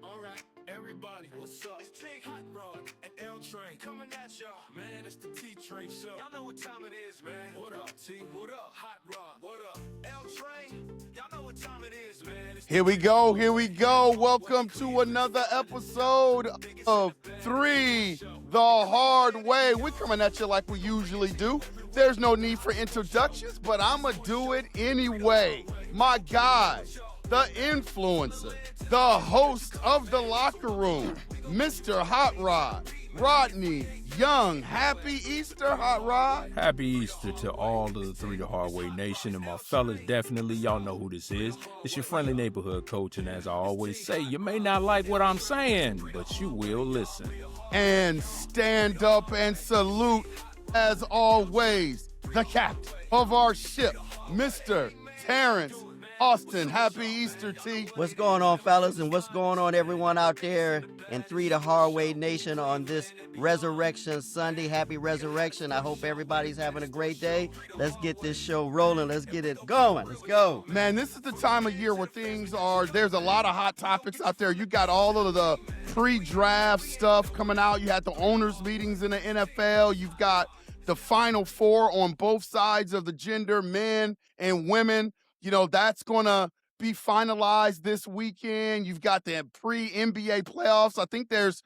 Alright, everybody, what's up? It's Big Hot Rod and L Train coming at y'all. Man, it's the T-Train show. Y'all know what time it is, man. What up, T? What up? Hot Rod, what up? L Train, y'all know what time it is, man. Here we go. Welcome to another episode of 3 The Hard Way. We're coming at you like we usually do. There's no need for introductions, but I'ma do it anyway. My guy, the influencer, the host of The Locker Room, Mr. Hot Rod, Rodney Young. Happy Easter, Hot Rod. Happy Easter to all of the 3 The Hard Way Nation and my fellas. Definitely, y'all know who this is. It's your friendly neighborhood coach, and as I always say, you may not like what I'm saying, but you will listen. And stand up and salute, as always, the captain of our ship, Mr. Terrence Austin. Happy Easter, T. What's going on, fellas, and what's going on, everyone out there in 3 The Hard Way Nation on this Resurrection Sunday? Happy Resurrection. I hope everybody's having a great day. Let's get this show rolling. Let's get it going. Let's go. Man, this is the time of year where there's a lot of hot topics out there. You got all of the pre-draft stuff coming out. You had the owners' meetings in the NFL. You've got the Final Four on both sides of the gender, men and women. You know, that's going to be finalized this weekend. You've got the pre-NBA playoffs. I think there's,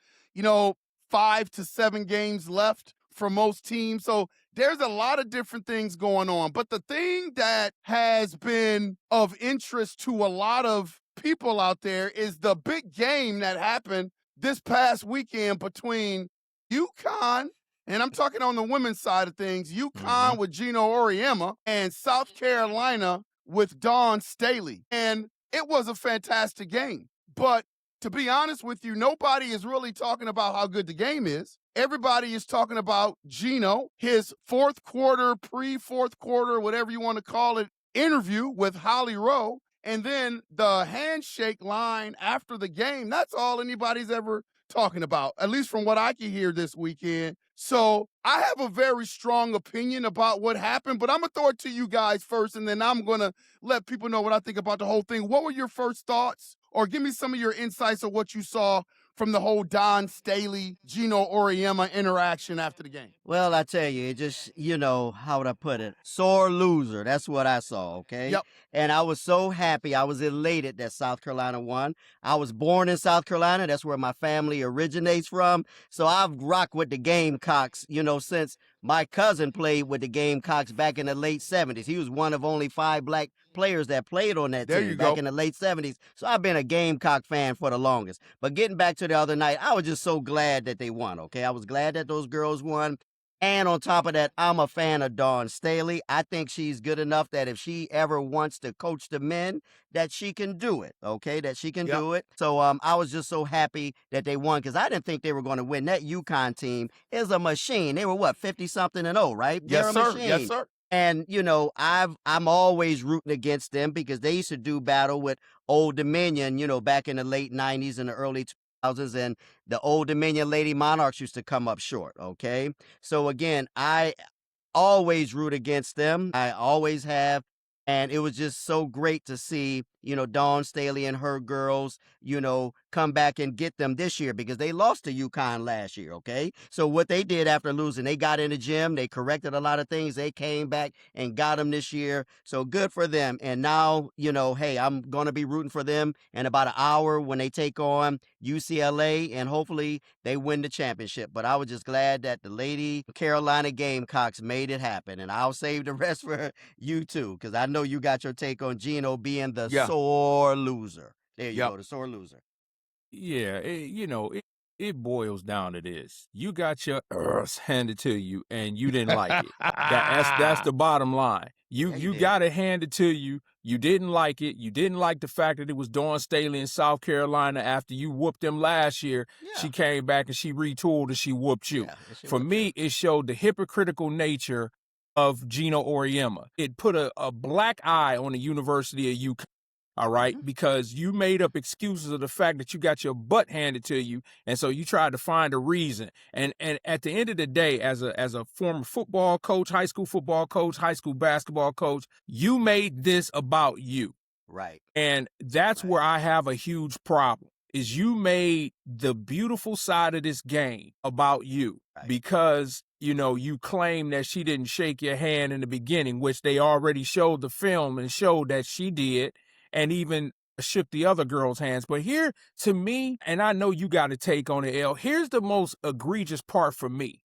5 to 7 games left for most teams. So there's a lot of different things going on. But the thing that has been of interest to a lot of people out there is the big game that happened this past weekend between UConn, and I'm talking on the women's side of things, UConn with Geno Auriemma, and South Carolina with Dawn Staley. And it was a fantastic game. But to be honest with you, nobody is really talking about how good the game is. Everybody is talking about Geno, his fourth quarter, pre-fourth quarter, whatever you want to call it, interview with Holly Rowe. And then the handshake line after the game. That's all anybody's ever talking about, at least from what I can hear this weekend. So I have a very strong opinion about what happened, but I'm going to throw it to you guys first, and then I'm going to let people know what I think about the whole thing. What were your first thoughts? Or give me some of your insights of what you saw from the whole Dawn Staley, Geno Auriemma interaction after the game. Well, I tell you, it just, how would I put it? Sore loser. That's what I saw, okay? Yep. And I was so happy. I was elated that South Carolina won. I was born in South Carolina. That's where my family originates from. So I've rocked with the Gamecocks, since my cousin played with the Gamecocks back in the late 70s. He was one of only 5 black players that played on that team back in the late 70s. So I've been a Gamecock fan for the longest. But getting back to the other night, I was just so glad that they won, okay? I was glad that those girls won. And on top of that, I'm a fan of Dawn Staley. I think she's good enough that if she ever wants to coach the men, that she can do it, okay? That she can do it. So I was just so happy that they won because I didn't think they were going to win. That UConn team is a machine. They were, 50-something and 0, right? Yes, They're a sir. machine. Yes, sir. And, I'm always rooting against them because they used to do battle with Old Dominion, back in the late 90s and the early 2000s, and the Old Dominion Lady Monarchs used to come up short, okay? So, again, I always root against them. I always have. And it was just so great to see, Dawn Staley and her girls, come back and get them this year because they lost to UConn last year, okay? So what they did after losing, they got in the gym, they corrected a lot of things, they came back and got them this year. So good for them. And now, hey, I'm going to be rooting for them in about an hour when they take on UCLA, and hopefully they win the championship. But I was just glad that the Lady Carolina Gamecocks made it happen. And I'll save the rest for you too, because I know you got your take on Geno being the sore loser. There you go, the sore loser. Yeah, it boils down to this. You got your earth handed to you, and you didn't like it. That's the bottom line. You got it handed to you. You didn't like it. You didn't like the fact that it was Dawn Staley in South Carolina after you whooped them last year. Yeah. She came back and she retooled and she whooped you. Yeah, For me, it showed the hypocritical nature of Geno Auriemma. It put a black eye on the University of UConn. All right, because you made up excuses of the fact that you got your butt handed to you, and so you tried to find a reason. And at the end of the day, as a former football coach, high school football coach, high school basketball coach, you made this about you. Right. And that's where I have a huge problem. is you made the beautiful side of this game about you because, you claim that she didn't shake your hand in the beginning, which they already showed the film and showed that she did, and even shook the other girl's hands. But here, to me, and I know you got a take on it, L, here's the most egregious part for me,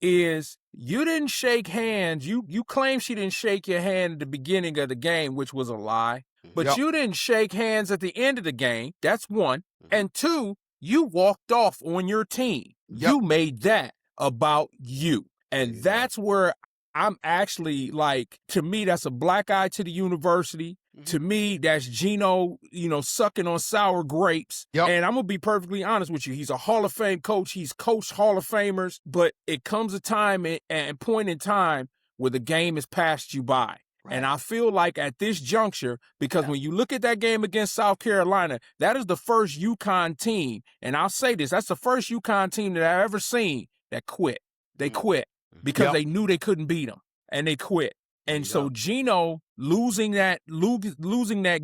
is you didn't shake hands. You claim she didn't shake your hand at the beginning of the game, which was a lie. But you didn't shake hands at the end of the game. That's one. And two, you walked off on your team. You made that about you. And that's where I'm actually like, to me, that's a black eye to the university. To me, that's Geno, sucking on sour grapes. And I'm going to be perfectly honest with you. He's a Hall of Fame coach. He's coached Hall of Famers. But it comes a time and point in time where the game has passed you by. And I feel like at this juncture, because when you look at that game against South Carolina, that is the first UConn team. And I'll say this, that's the first UConn team that I've ever seen that quit. They quit because they knew they couldn't beat them, and they quit. And so Geno losing that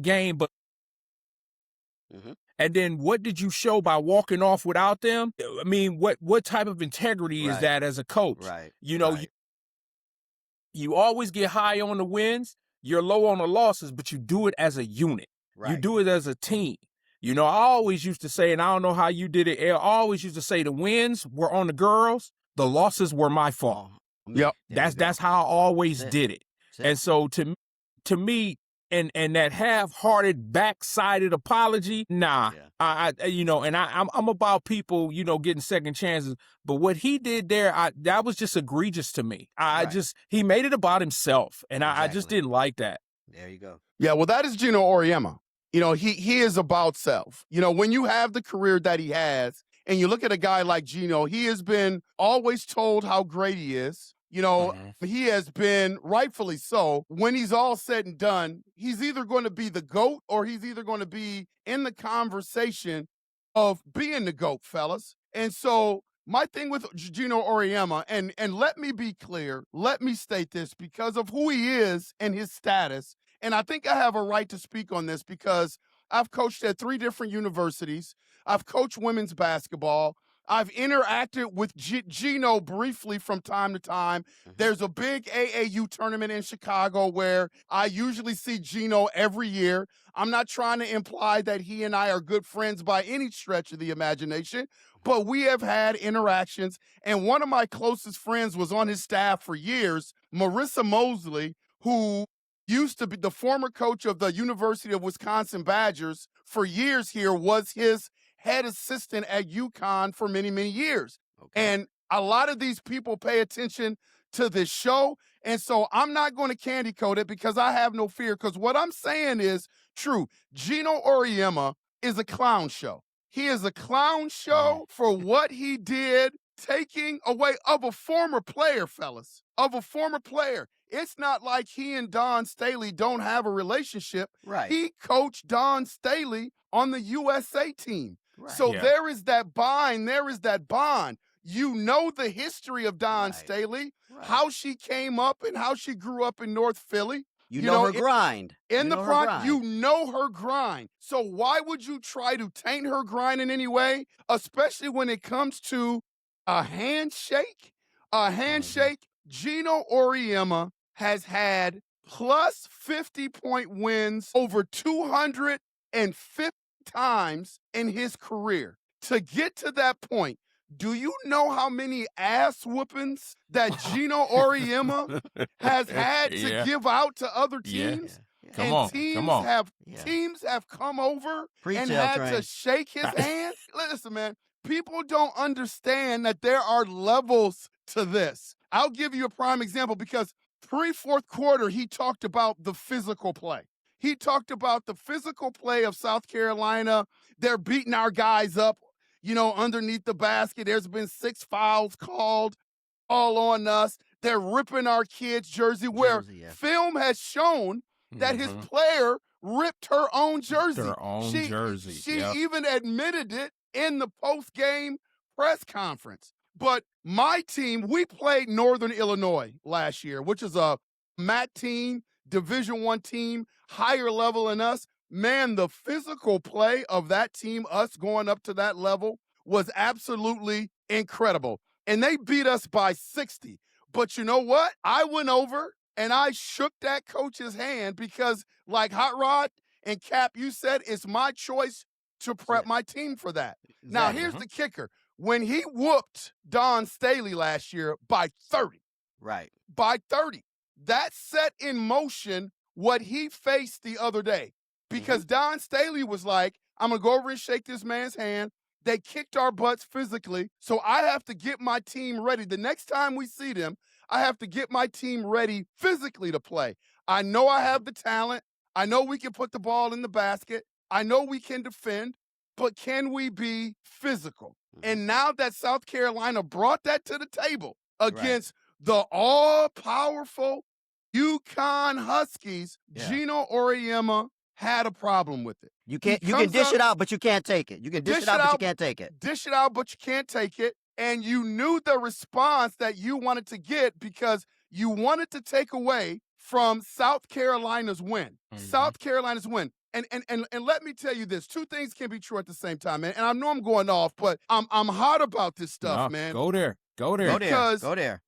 game, but and then what did you show by walking off without them? I mean, what type of integrity is that as a coach? You always get high on the wins, you're low on the losses, but you do it as a unit. You do it as a team. I always used to say, and I don't know how you did it, I always used to say the wins were on the girls, the losses were my fault. That's how I always did it. And so to me, and that half-hearted, back-sided apology, nah. I'm about people, getting second chances. But what he did there, that was just egregious to me. He made it about himself, and I just didn't like that. There you go. Yeah, well, that is Geno Auriemma. He is about self. When you have the career that he has, and you look at a guy like Geno, he has been always told how great he is. He has been, rightfully so, when he's all said and done, he's either going to be the GOAT or he's either going to be in the conversation of being the GOAT, fellas. And so my thing with Geno Auriemma, and let me be clear, let me state this because of who he is and his status. And I think I have a right to speak on this because I've coached at 3 different universities. I've coached women's basketball. I've interacted with Geno briefly from time to time. There's a big AAU tournament in Chicago where I usually see Geno every year. I'm not trying to imply that he and I are good friends by any stretch of the imagination, but we have had interactions. And one of my closest friends was on his staff for years, Marissa Mosley, who used to be the former coach of the University of Wisconsin Badgers for years here, was his head assistant at UConn for many, many years. And a lot of these people pay attention to this show. And so I'm not going to candy coat it because I have no fear. Because what I'm saying is true. Geno Auriemma is a clown show. He is a clown show for what he did, taking away of a former player, fellas, of a former player. It's not like he and Dawn Staley don't have a relationship. He coached Dawn Staley on the USA team. So there is that bond. There is that bond. You know the history of Dawn Staley, how she came up and how she grew up in North Philly. You know her grind. In the Bronx, you know her grind. So why would you try to taint her grind in any way, especially when it comes to a handshake? A handshake, Geno Auriemma has had plus 50-point wins over 250 times in his career. To get to that point, do you know how many ass whoopings that Geno Auriemma has had to give out to other teams? Come on. Teams have come over and had to shake his hand. Listen, man, people don't understand that there are levels to this. I'll give you a prime example because pre-fourth quarter, he talked about the physical play. He talked about the physical play of South Carolina. They're beating our guys up, underneath the basket. There's been 6 fouls called all on us. They're ripping our kids' jersey where film has shown that his player ripped her own jersey. She even admitted it in the post-game press conference. But my team, we played Northern Illinois last year, which is a MAC team, Division I team, higher level than us. man, the physical play of that team, us going up to that level, was absolutely incredible. And they beat us by 60. But you know what? I went over and I shook that coach's hand because, like Hot Rod and Cap, you said, it's my choice to prep my team for that. Exactly. Now, here's the kicker. When he whooped Dawn Staley last year by 30, Right. by 30, that set in motion what he faced the other day. Because Dawn Staley was like, I'm going to go over and shake this man's hand. They kicked our butts physically, so I have to get my team ready. The next time we see them, I have to get my team ready physically to play. I know I have the talent. I know we can put the ball in the basket. I know we can defend, but can we be physical? And now that South Carolina brought that to the table against the all-powerful UConn Huskies, Geno Auriemma had a problem with it. You can dish it out, but you can't take it. You can dish it out, but you can't take it. Dish it out, but you can't take it. And you knew the response that you wanted to get because you wanted to take away from South Carolina's win. South Carolina's win. And let me tell you this: two things can be true at the same time, man. And I know I'm going off, but I'm hot about this stuff, man. Go there. Because Go there.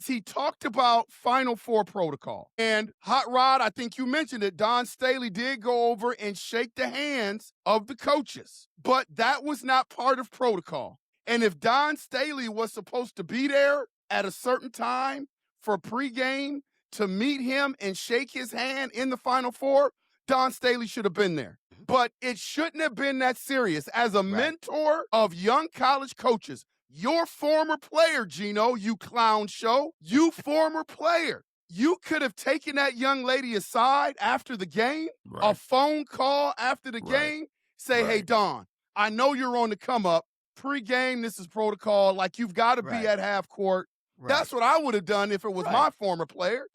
he talked about Final Four protocol. And Hot Rod, I think you mentioned it, Dawn Staley did go over and shake the hands of the coaches. But that was not part of protocol. And if Dawn Staley was supposed to be there at a certain time for pregame to meet him and shake his hand in the Final Four, Dawn Staley should have been there. But it shouldn't have been that serious. As a mentor of young college coaches, your former player, Geno, you clown show, you former player, you could have taken that young lady aside after the game, a phone call after the game, say, hey, Dawn, I know you're on the come up. Pre-game, this is protocol. Like, you've got to be at half court. That's what I would have done if it was my former player.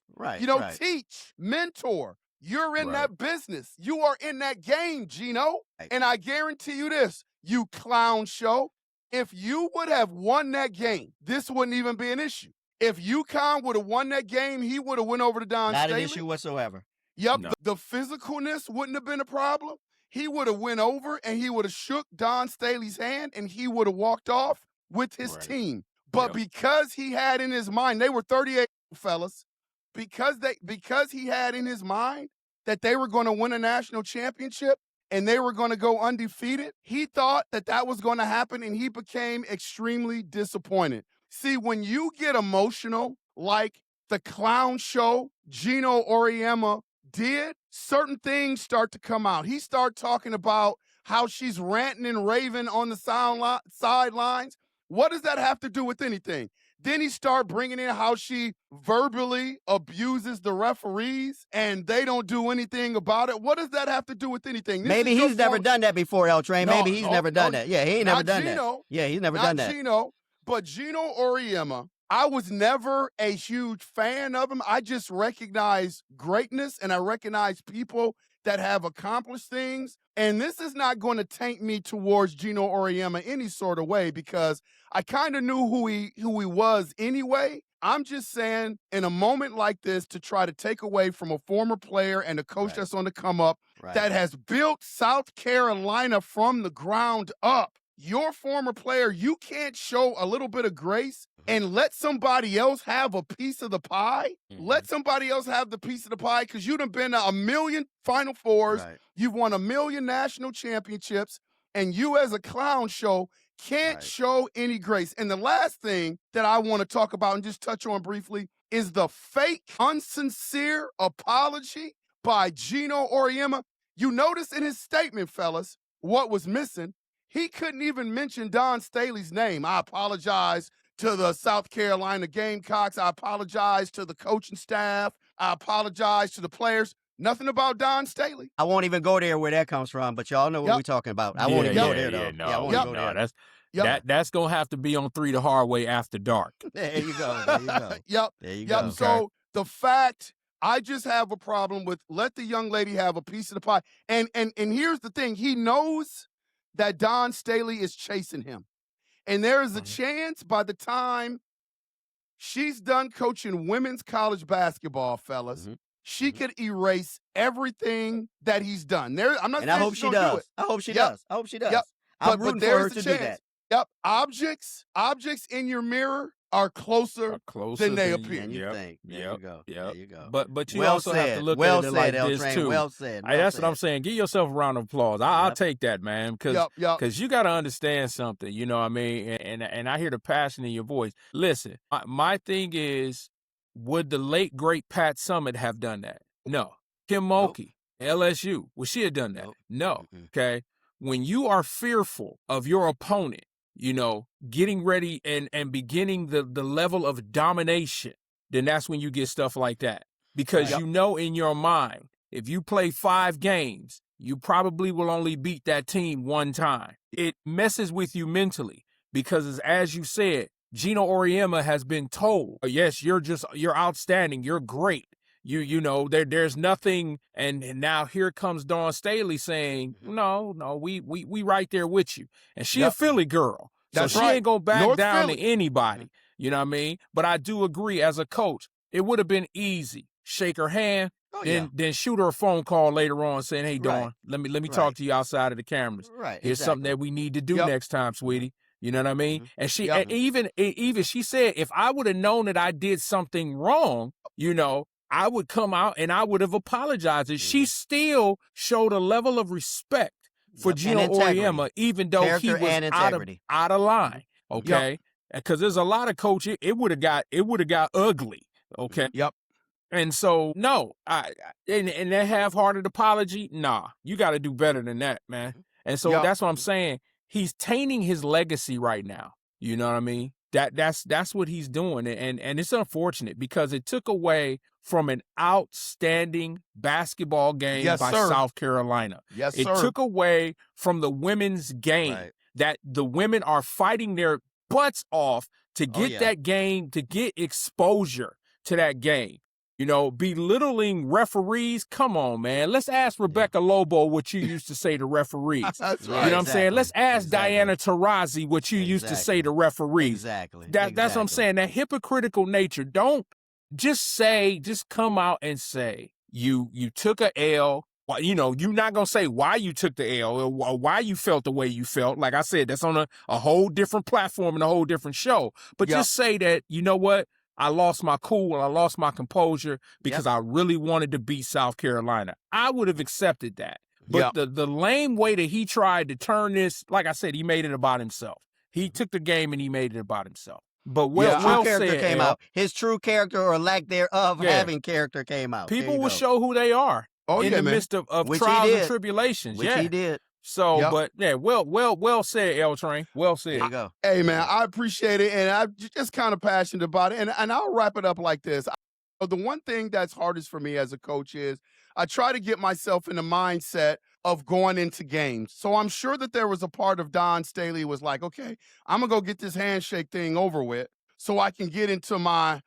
Teach, mentor. You're in that business. You are in that game, Geno. And I guarantee you this, you clown show, if you would have won that game, this wouldn't even be an issue. If UConn would have won that game, he would have went over to Dawn Staley. Not an issue whatsoever. Yep, the physicalness wouldn't have been a problem. He would have went over and he would have shook Dawn Staley's hand and he would have walked off with his team. But because he had in his mind, they were 38 fellas, because he had in his mind that they were going to win a national championship and they were going to go undefeated, he thought that that was going to happen and he became extremely disappointed. See, when you get emotional, like the clown show Geno Auriemma did, certain things start to come out. He started talking about how she's ranting and raving on the sidelines. What does that have to do with anything? Then he started bringing in how she verbally abuses the referees and they don't do anything about it. What does that have to do with anything? Maybe he's never done that before, L Train. Maybe he's never done that. Yeah, he ain't never done that. Yeah, he's never done that. Geno, but Geno Auriemma, I was never a huge fan of him. I just recognize greatness and I recognize people that have accomplished things. And this is not going to taint me towards Geno Auriemma any sort of way because I kind of knew who he was anyway. I'm just saying, in a moment like this, to try to take away from a former player and a coach that's on the come up that has built South Carolina from the ground up. Your former player, you can't show a little bit of grace and let somebody else have a piece of the pie. Let somebody else have the piece of the pie because you've been to 1 million Final Fours. You've won 1 million national championships. And you as a clown show can't show any grace. And the last thing that I want to talk about and just touch on briefly is the fake, unsincere apology by Geno Auriemma. You notice in his statement, fellas, what was missing. He couldn't even mention Dawn Staley's name. I apologize to the South Carolina Gamecocks. I apologize to the coaching staff. I apologize to the players. Nothing about Dawn Staley. I won't even go there where that comes from, but y'all know what we're talking about. I won't even go there, though. I won't go there. That's going to have to be on 3 the Hard Way after dark. There you go. There you go. There you go. So the fact, I just have a problem with let the young lady have a piece of the pie. And here's the thing. He knows that Dawn Staley is chasing him. And there is a chance by the time she's done coaching women's college basketball, fellas, she could erase everything that he's done. I'm not And saying I hope she's she gonna do does. it. I hope she Yep. does. I hope she does. Yep. I'm rooting for her to do that. Yep. Objects in your mirror are closer than they appear. And you Yep. think. There you go. Yep. There you go. But you Well also have to said. look Well at it said, like L this Train. too. Well said. Well That's what I'm said. saying. Give yourself a round of applause. I'll take that, man, because you got to understand something. You know what I mean? And I hear the passion in your voice. Listen, my thing is, would the late great Pat Summitt have done that? No. Kim Mulkey, LSU, would she have done that? No. Okay. When you are fearful of your opponent, getting ready and beginning the level of domination, then that's when you get stuff like that. Because you know in your mind, if you play 5 games, you probably will only beat that team one time. It messes with you mentally because, as you said, Geno Auriemma has been told, yes, you're outstanding, you're great. There's nothing, and now here comes Dawn Staley saying, no, we right there with you. And she a Philly girl. So she ain't gonna back down to anybody. You know what I mean? But I do agree, as a coach, it would have been easy. Shake her hand, then shoot her a phone call later on saying, hey, Dawn, let me talk to you outside of the cameras. Right. Here's something that we need to do next time, sweetie. You know what I mean? And she even she said, if I would have known that I did something wrong, I would come out and I would have apologized. And she still showed a level of respect for Geno Auriemma, even though he was out of line. Okay, because there's a lot of coaches. It would have got ugly. Okay. Yep. And so no, and that half-hearted apology, nah, you got to do better than that, man. And so that's what I'm saying. He's tainting his legacy right now. You know what I mean? That's what he's doing, and it's unfortunate because it took away from an outstanding basketball game by South Carolina. Yes, it took away from the women's game that the women are fighting their butts off to get that game, to get exposure to that game. Belittling referees. Come on, man. Let's ask Rebecca Lobo what you used to say to referees. That's right. You know what I'm saying? Let's ask Diana Taurasi what you used to say to referees. Exactly. That's what I'm saying. That hypocritical nature. Don't just come out and say you took a L. Well, you're not going to say why you took the L or why you felt the way you felt. Like I said, that's on a whole different platform and a whole different show. But just say that, you know what? I lost my cool and I lost my composure because I really wanted to beat South Carolina. I would have accepted that. But the lame way that he tried to turn this, like I said, he made it about himself. He took the game and he made it about himself. But well character said, came out. His true character or lack thereof having character came out. People will show who they are in the midst of trials and tribulations. Which he did. So, but well said, L Train. Well said. There you go. Hey, man, I appreciate it, and I'm just kind of passionate about it. And I'll wrap it up like this. The one thing that's hardest for me as a coach is I try to get myself in the mindset of going into games. So I'm sure that there was a part of Dawn Staley was like, okay, I'm going to go get this handshake thing over with so I can get into my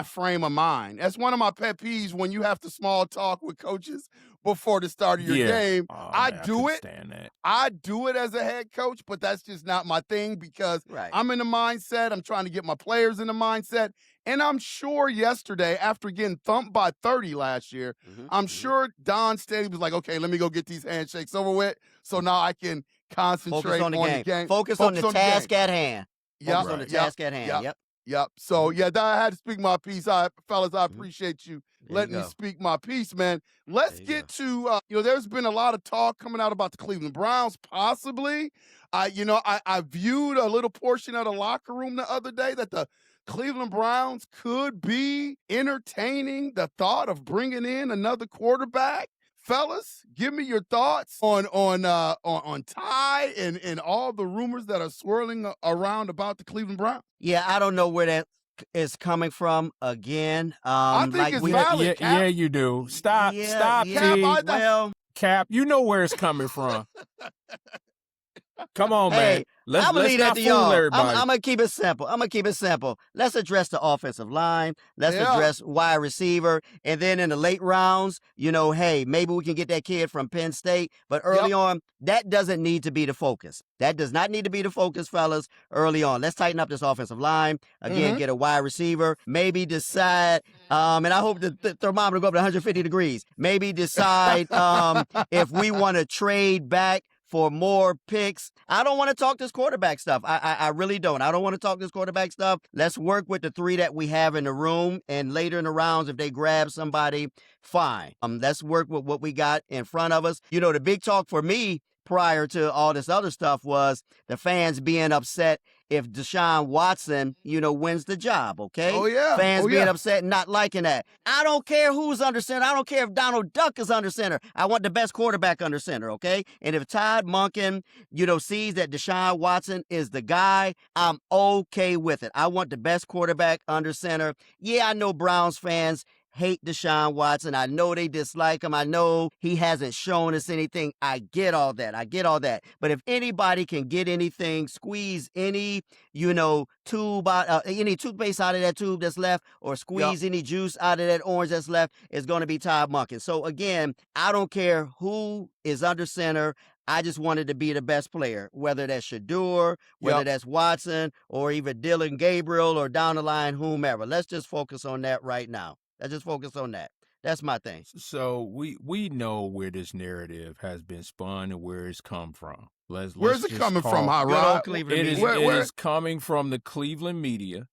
frame of mind. That's one of my pet peeves when you have to small talk with coaches before the start of your game. I do it as a head coach, but that's just not my thing because I'm in the mindset. I'm trying to get my players in the mindset. And I'm sure yesterday, after getting thumped by 30 last year, I'm sure Dawn Staley was like, okay, let me go get these handshakes over with so now I can concentrate on the game. Focus on the task at hand. Yep. Focus on the task at hand. Yep. So, I had to speak my piece. Fellas, I appreciate you letting me speak my piece, man. Let's get to, there's been a lot of talk coming out about the Cleveland Browns, possibly. I viewed a little portion of the locker room the other day that the Cleveland Browns could be entertaining the thought of bringing in another quarterback. Fellas, give me your thoughts on Ty and all the rumors that are swirling around about the Cleveland Browns. Yeah, I don't know where that is coming from again. I think it's valid, Cap. Yeah, you do. Stop, Cap. Cap, you know where it's coming from. Come on, Hey, man. Let's I'm gonna leave that not to fool y'all. everybody. I'm gonna keep it simple. Let's address the offensive line. Let's Yeah. address wide receiver, and then in the late rounds, hey, maybe we can get that kid from Penn State. But early on, that doesn't need to be the focus. That does not need to be the focus, fellas. Early on, let's tighten up this offensive line again. Get a wide receiver. Maybe decide. And I hope the thermometer go up to 150 degrees. Maybe decide if we want to trade back for more picks. I don't want to talk this quarterback stuff. I really don't. I don't want to talk this quarterback stuff. Let's work with the 3 that we have in the room, and later in the rounds, if they grab somebody, fine. Let's work with what we got in front of us. The big talk for me prior to all this other stuff was the fans being upset if Deshaun Watson, wins the job, okay? Oh, yeah. Fans Oh, being yeah. upset and not liking that. I don't care who's under center. I don't care if Donald Duck is under center. I want the best quarterback under center, okay? And if Todd Monken, sees that Deshaun Watson is the guy, I'm okay with it. I want the best quarterback under center. Yeah, I know Browns fans hate Deshaun Watson. I know they dislike him. I know he hasn't shown us anything. I get all that. But if anybody can get anything, squeeze any, tube out, any toothpaste out of that tube that's left, or squeeze any juice out of that orange that's left, it's going to be Todd Monken. So again, I don't care who is under center. I just wanted to be the best player, whether that's Shador, whether that's Watson, or even Dylan Gabriel, or down the line, whomever. Let's just focus on that right now. Let's just focus on that. That's my thing. So we know where this narrative has been spun and where it's come from. Where's it coming from, Hot Rod? It is coming from the Cleveland media.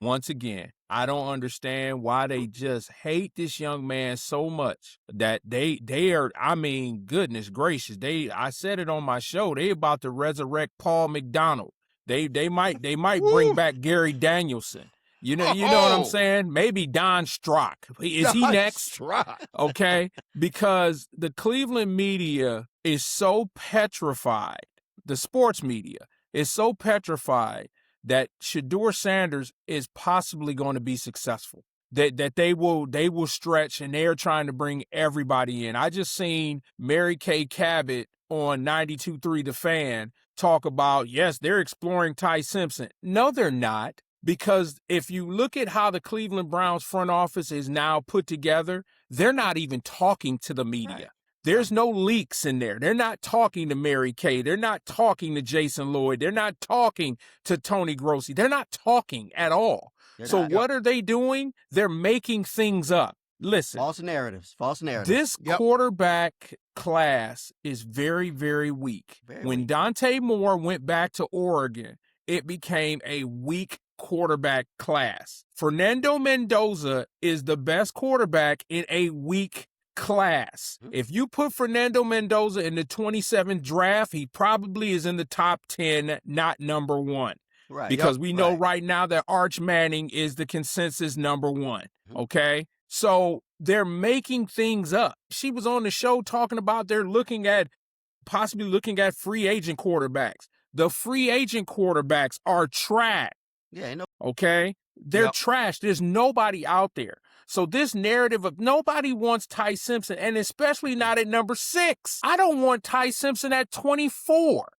Once again, I don't understand why they just hate this young man so much that they are, I mean, goodness gracious. I said it on my show. They about to resurrect Paul McDonald. They might bring back Gary Danielson. You know what I'm saying? Maybe Don Strock. Is he next? Okay? Because the Cleveland media is so petrified. The sports media is so petrified that Shador Sanders is possibly going to be successful. That they will stretch, and they are trying to bring everybody in. I just seen Mary Kay Cabot on 92.3 The Fan talk about, yes, they're exploring Ty Simpson. No, they're not. Because if you look at how the Cleveland Browns front office is now put together, they're not even talking to the media. Right. There's no leaks in there. They're not talking to Mary Kay. They're not talking to Jason Lloyd. They're not talking to Tony Grossi. They're not talking at all. What are they doing? They're making things up. Listen. False narratives. This quarterback class is very, very weak. When Dante Moore went back to Oregon, it became a weak quarterback class. Fernando Mendoza is the best quarterback in a weak class. If you put Fernando Mendoza in the 27th draft, he probably is in the top 10, not number 1. Right. Because we know right now that Arch Manning is the consensus number 1. Okay? So they're making things up. She was on the show talking about they're possibly looking at free agent quarterbacks. The free agent quarterbacks are trash. Yeah, I know. Okay? They're trash. There's nobody out there. So this narrative of nobody wants Ty Simpson, and especially not at number 6. I don't want Ty Simpson at 24.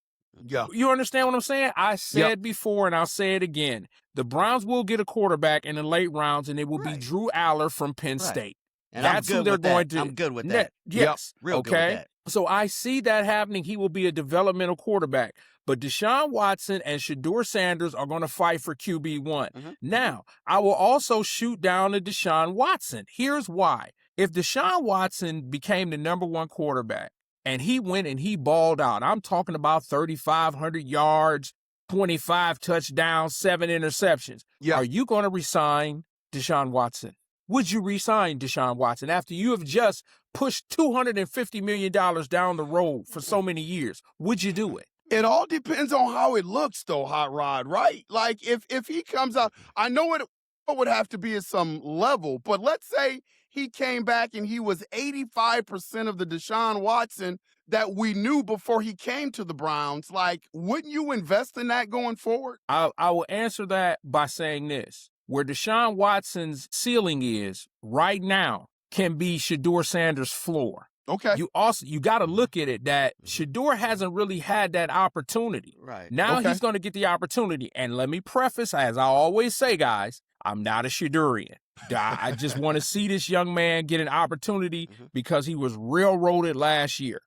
Yeah. You understand what I'm saying? I said before, and I'll say it again. The Browns will get a quarterback in the late rounds, and it will be Drew Aller from Penn State. And that's who they're going to. I'm good with that. Yes. Real good with that. So I see that happening. He will be a developmental quarterback. But Deshaun Watson and Shador Sanders are going to fight for QB1. Now, I will also shoot down to Deshaun Watson. Here's why. If Deshaun Watson became the number 1 quarterback and he went and he balled out, I'm talking about 3,500 yards, 25 touchdowns, 7 interceptions. Are you going to resign Deshaun Watson? Would you resign Deshaun Watson after you have just pushed $250 million down the road for so many years? Would you do it? It all depends on how it looks, though, Hot Rod, right? Like, if he comes out, I know it would have to be at some level, but let's say he came back and he was 85% of the Deshaun Watson that we knew before he came to the Browns. Like, wouldn't you invest in that going forward? I will answer that by saying this. Where Deshaun Watson's ceiling is right now can be Shador Sanders' floor. Okay. You got to look at it that Shedeur hasn't really had that opportunity. Right. Now Okay. he's going to get the opportunity. And let me preface, as I always say, guys, I'm not a Shedeurian. I just want to see this young man get an opportunity because he was railroaded last year.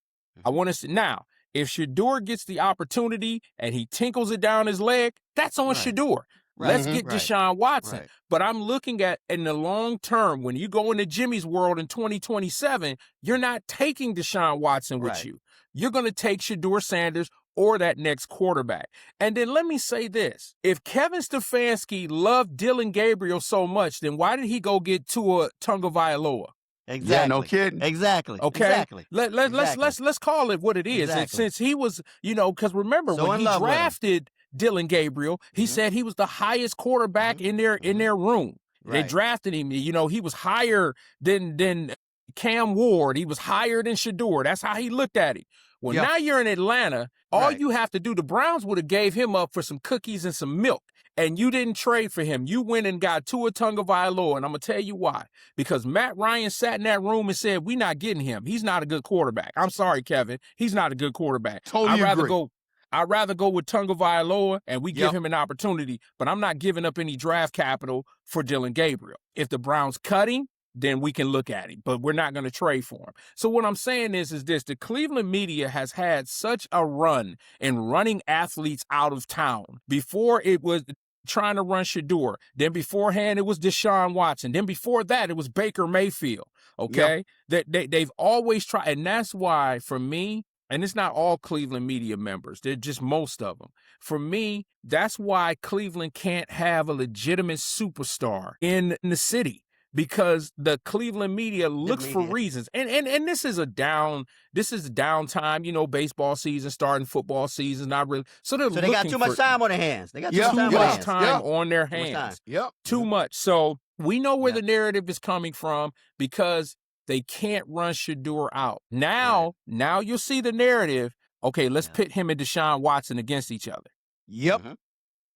I want to see now. If Shedeur gets the opportunity and he tinkles it down his leg, that's on Shedeur. Let's get Deshaun Watson. Right. But I'm looking at in the long term, when you go into Jimmy's world in 2027, you're not taking Deshaun Watson with you. You're going to take Shedeur Sanders or that next quarterback. And then let me say this. If Kevin Stefanski loved Dylan Gabriel so much, then why did he go get Tua Tagovailoa? Exactly. Yeah, no kidding. Exactly. Okay. Exactly. Let's call it what it is. Exactly. And since he was, because remember So when in he love with him. drafted Dylan Gabriel, he said he was the highest quarterback in their room. They Right. drafted him. He was higher than Cam Ward. He was higher than Shedeur. That's how he looked at him. Well, Yeah. now you're in Atlanta. All Right. you have to do, the Browns would have gave him up for some cookies and some milk. And you didn't trade for him. You went and got Tua Tagovailoa, and I'm going to tell you why. Because Matt Ryan sat in that room and said, we're not getting him. He's not a good quarterback. I'm sorry, Kevin. He's not a good quarterback. Totally agree. I'd rather go with Tagovailoa and we give Yep. him an opportunity, but I'm not giving up any draft capital for Dylan Gabriel. If the Browns cut him, then we can look at him, but we're not going to trade for him. So what I'm saying is this, the Cleveland media has had such a run in running athletes out of town. Before it was trying to run Shedeur. Then beforehand, it was Deshaun Watson. Then before that, it was Baker Mayfield. Okay? They've always tried, and that's why, for me, and it's not all Cleveland media members, they're just most of them. For me, that's why Cleveland can't have a legitimate superstar in the city. Because the Cleveland media looks for reasons. And this is downtime, baseball season, starting football season, not really. So they got too much time on their hands. They got too much time on their Too much time. hands. Yep. Too much. So we know where the narrative is coming from because they can't run Shedeur out. Now you'll see the narrative. Okay, let's pit him and Deshaun Watson against each other. Yep.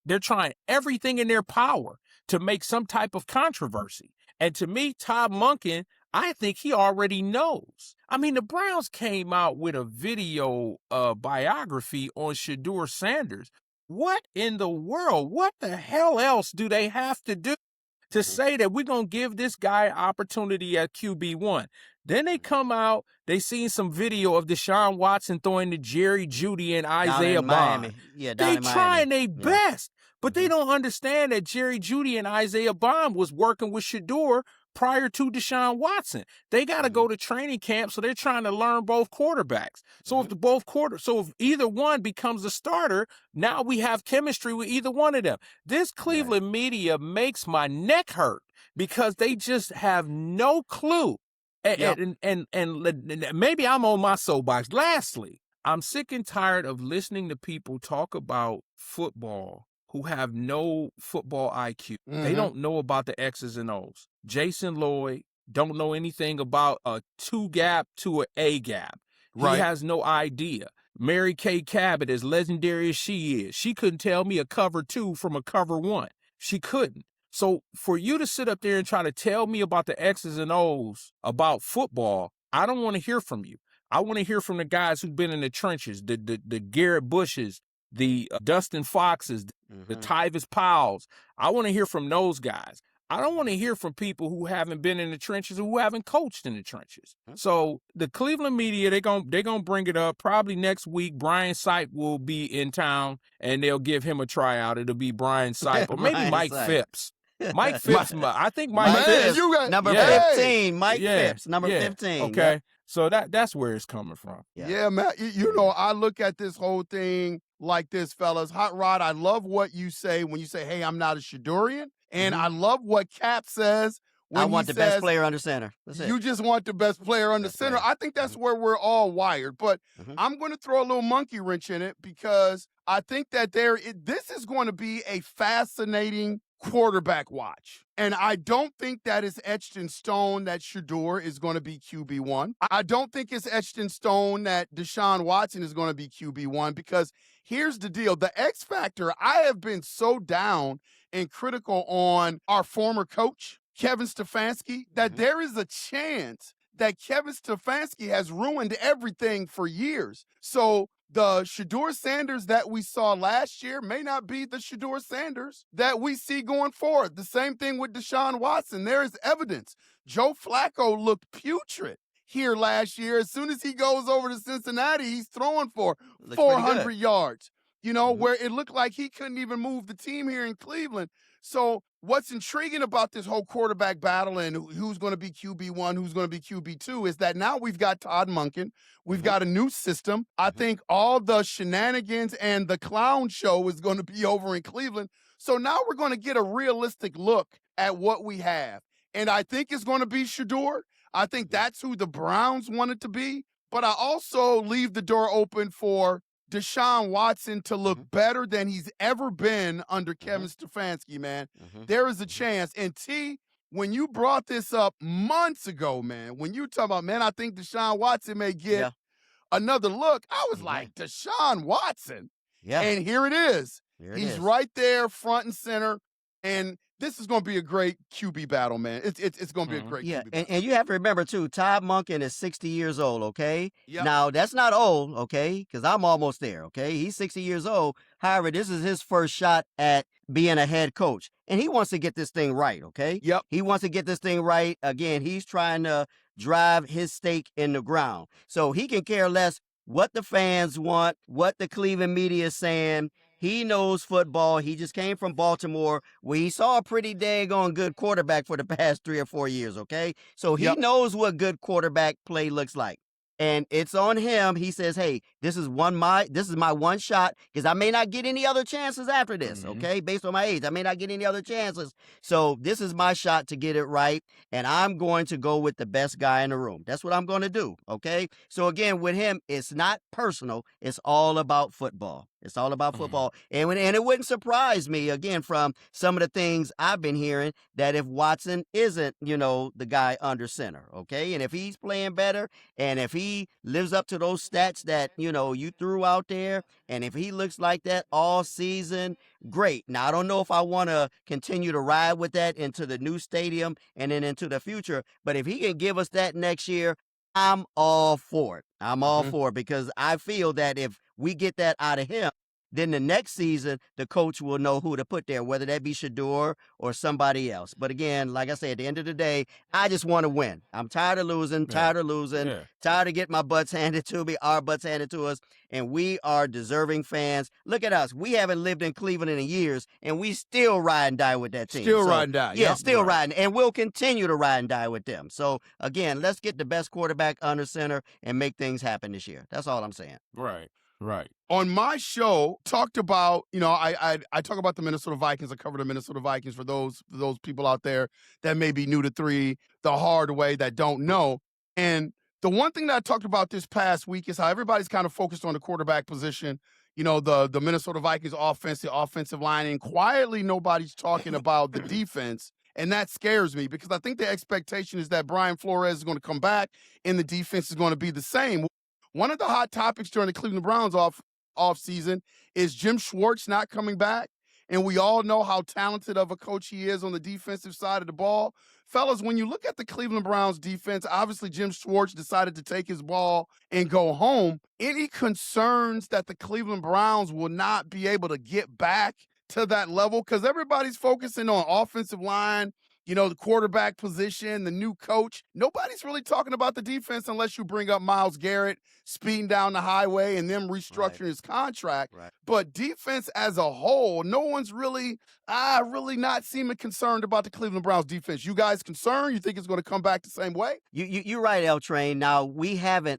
They're trying everything in their power to make some type of controversy. And to me, Todd Monken, I think he already knows. I mean, the Browns came out with a video biography on Shedeur Sanders. What in the world? What the hell else do they have to do to say that we're going to give this guy opportunity at QB1? Then they come out, they seen some video of Deshaun Watson throwing to Jerry Jeudy and Isaiah Bond. They trying their best. But they don't understand that Jerry Jeudy and Isaiah Bond was working with Shedeur prior to Deshaun Watson. They got to go to training camp, so they're trying to learn both quarterbacks. So if either one becomes a starter, now we have chemistry with either one of them. This Cleveland media makes my neck hurt because they just have no clue. And maybe I'm on my soapbox. Lastly, I'm sick and tired of listening to people talk about football who have no football IQ. They don't know about the X's and O's. Jason Lloyd don't know anything about a 2 gap to an A gap. He has no idea. Mary Kay Cabot, as legendary as she is, she couldn't tell me a cover 2 from a cover 1. She couldn't. So for you to sit up there and try to tell me about the X's and O's about football, I don't want to hear from you. I want to hear from the guys who've been in the trenches, the Garrett Bushes, the Dustin Foxes, the Tyvis Powells. I want to hear from those guys. I don't want to hear from people who haven't been in the trenches or who haven't coached in the trenches. So the Cleveland media, they're gonna bring it up. Probably next week, Brian Sipe will be in town, and they'll give him a tryout. It'll be Brian Sipe or maybe Mike Phipps. Mike Phipps. I think Mike Phipps. Number 15. Mike Phipps, number 15. Okay. Yep. So that's where it's coming from. Yeah, man. I look at this whole thing like this, fellas. Hot Rod, I love what you say when you say, hey, I'm not a Shedeurian. And I love what Cap says when I want the best player under center. That's it. You just want the best player under center. I think that's where we're all wired. But I'm going to throw a little monkey wrench in it because I think that this is going to be a fascinating quarterback watch. And I don't think that is etched in stone that Shedeur is going to be QB1. I don't think it's etched in stone that Deshaun Watson is going to be QB1 because here's the deal. The X factor, I have been so down and critical on our former coach, Kevin Stefanski, that there is a chance that Kevin Stefanski has ruined everything for years. So the Shedeur Sanders that we saw last year may not be the Shedeur Sanders that we see going forward. The same thing with Deshaun Watson. There is evidence. Joe Flacco looked putrid here last year. As soon as he goes over to Cincinnati, he's throwing for 400 yards, where it looked like he couldn't even move the team here in Cleveland. So what's intriguing about this whole quarterback battle and who's going to be QB1, who's going to be QB2 is that now we've got Todd Monken. We've got a new system. I think all the shenanigans and the clown show is going to be over in Cleveland. So now we're going to get a realistic look at what we have. And I think it's going to be Shedeur. I think that's who the Browns want it to be. But I also leave the door open for Deshaun Watson to look better than he's ever been under Kevin Stefanski, man. There is a chance. And T, when you brought this up months ago, man, when you talk about, man, I think Deshaun Watson may get another look, I was like, Deshaun Watson? Yeah. And here it is. He's right there, front and center. And this is going to be a great QB battle, man. It's going to be a great QB battle. And you have to remember, too, Todd Monken is 60 years old, okay? Yep. Now, that's not old, okay, because I'm almost there, okay? He's 60 years old. However, this is his first shot at being a head coach. And he wants to get this thing right, okay? Yep. He wants to get this thing right. Again, he's trying to drive his stake in the ground. So he can care less what the fans want, what the Cleveland media is saying. He knows football. He just came from Baltimore, where he saw a pretty daggone good quarterback for the past 3 or 4 years, okay? So he knows what good quarterback play looks like. And it's on him. He says, hey, this is my one shot, because I may not get any other chances after this, okay? Based on my age, I may not get any other chances. So this is my shot to get it right, and I'm going to go with the best guy in the room. That's what I'm going to do, okay? So again, with him, it's not personal. It's all about football. It's all about football. And it wouldn't surprise me, again, from some of the things I've been hearing, that if Watson isn't, the guy under center, okay? And if he's playing better, and if he lives up to those stats that, you threw out there, and if he looks like that all season, great. Now, I don't know if I want to continue to ride with that into the new stadium and then into the future, but if he can give us that next year, I'm all for it. I'm all for it, because I feel that if we get that out of him, then the next season, the coach will know who to put there, whether that be Shedeur or somebody else. But again, like I said, at the end of the day, I just want to win. I'm tired of losing, tired of getting my butts handed to me, our butts handed to us, and we are deserving fans. Look at us. We haven't lived in Cleveland in years, and we still ride and die with that team. Still ride and die. Yeah, still riding, and we'll continue to ride and die with them. So, again, let's get the best quarterback under center and make things happen this year. That's all I'm saying. Right. On my show, talked about, I talk about the Minnesota Vikings. I cover the Minnesota Vikings for those people out there that may be new to 3 the hard way, that don't know. And the one thing that I talked about this past week is how everybody's kind of focused on the quarterback position. The Minnesota Vikings offense, the offensive line, and quietly nobody's talking about the defense. And that scares me, because I think the expectation is that Brian Flores is going to come back and the defense is going to be the same. One of the hot topics during the Cleveland Browns off season is Jim Schwartz not coming back. And we all know how talented of a coach he is on the defensive side of the ball. Fellas, when you look at the Cleveland Browns defense, obviously Jim Schwartz decided to take his ball and go home. Any concerns that the Cleveland Browns will not be able to get back to that level? Because everybody's focusing on offensive line, the quarterback position, the new coach. Nobody's really talking about the defense unless you bring up Myles Garrett speeding down the highway and them restructuring his contract. Right. But defense as a whole, no one's really not seeming concerned about the Cleveland Browns defense. You guys concerned? You think it's going to come back the same way? You're right, L Train. Now,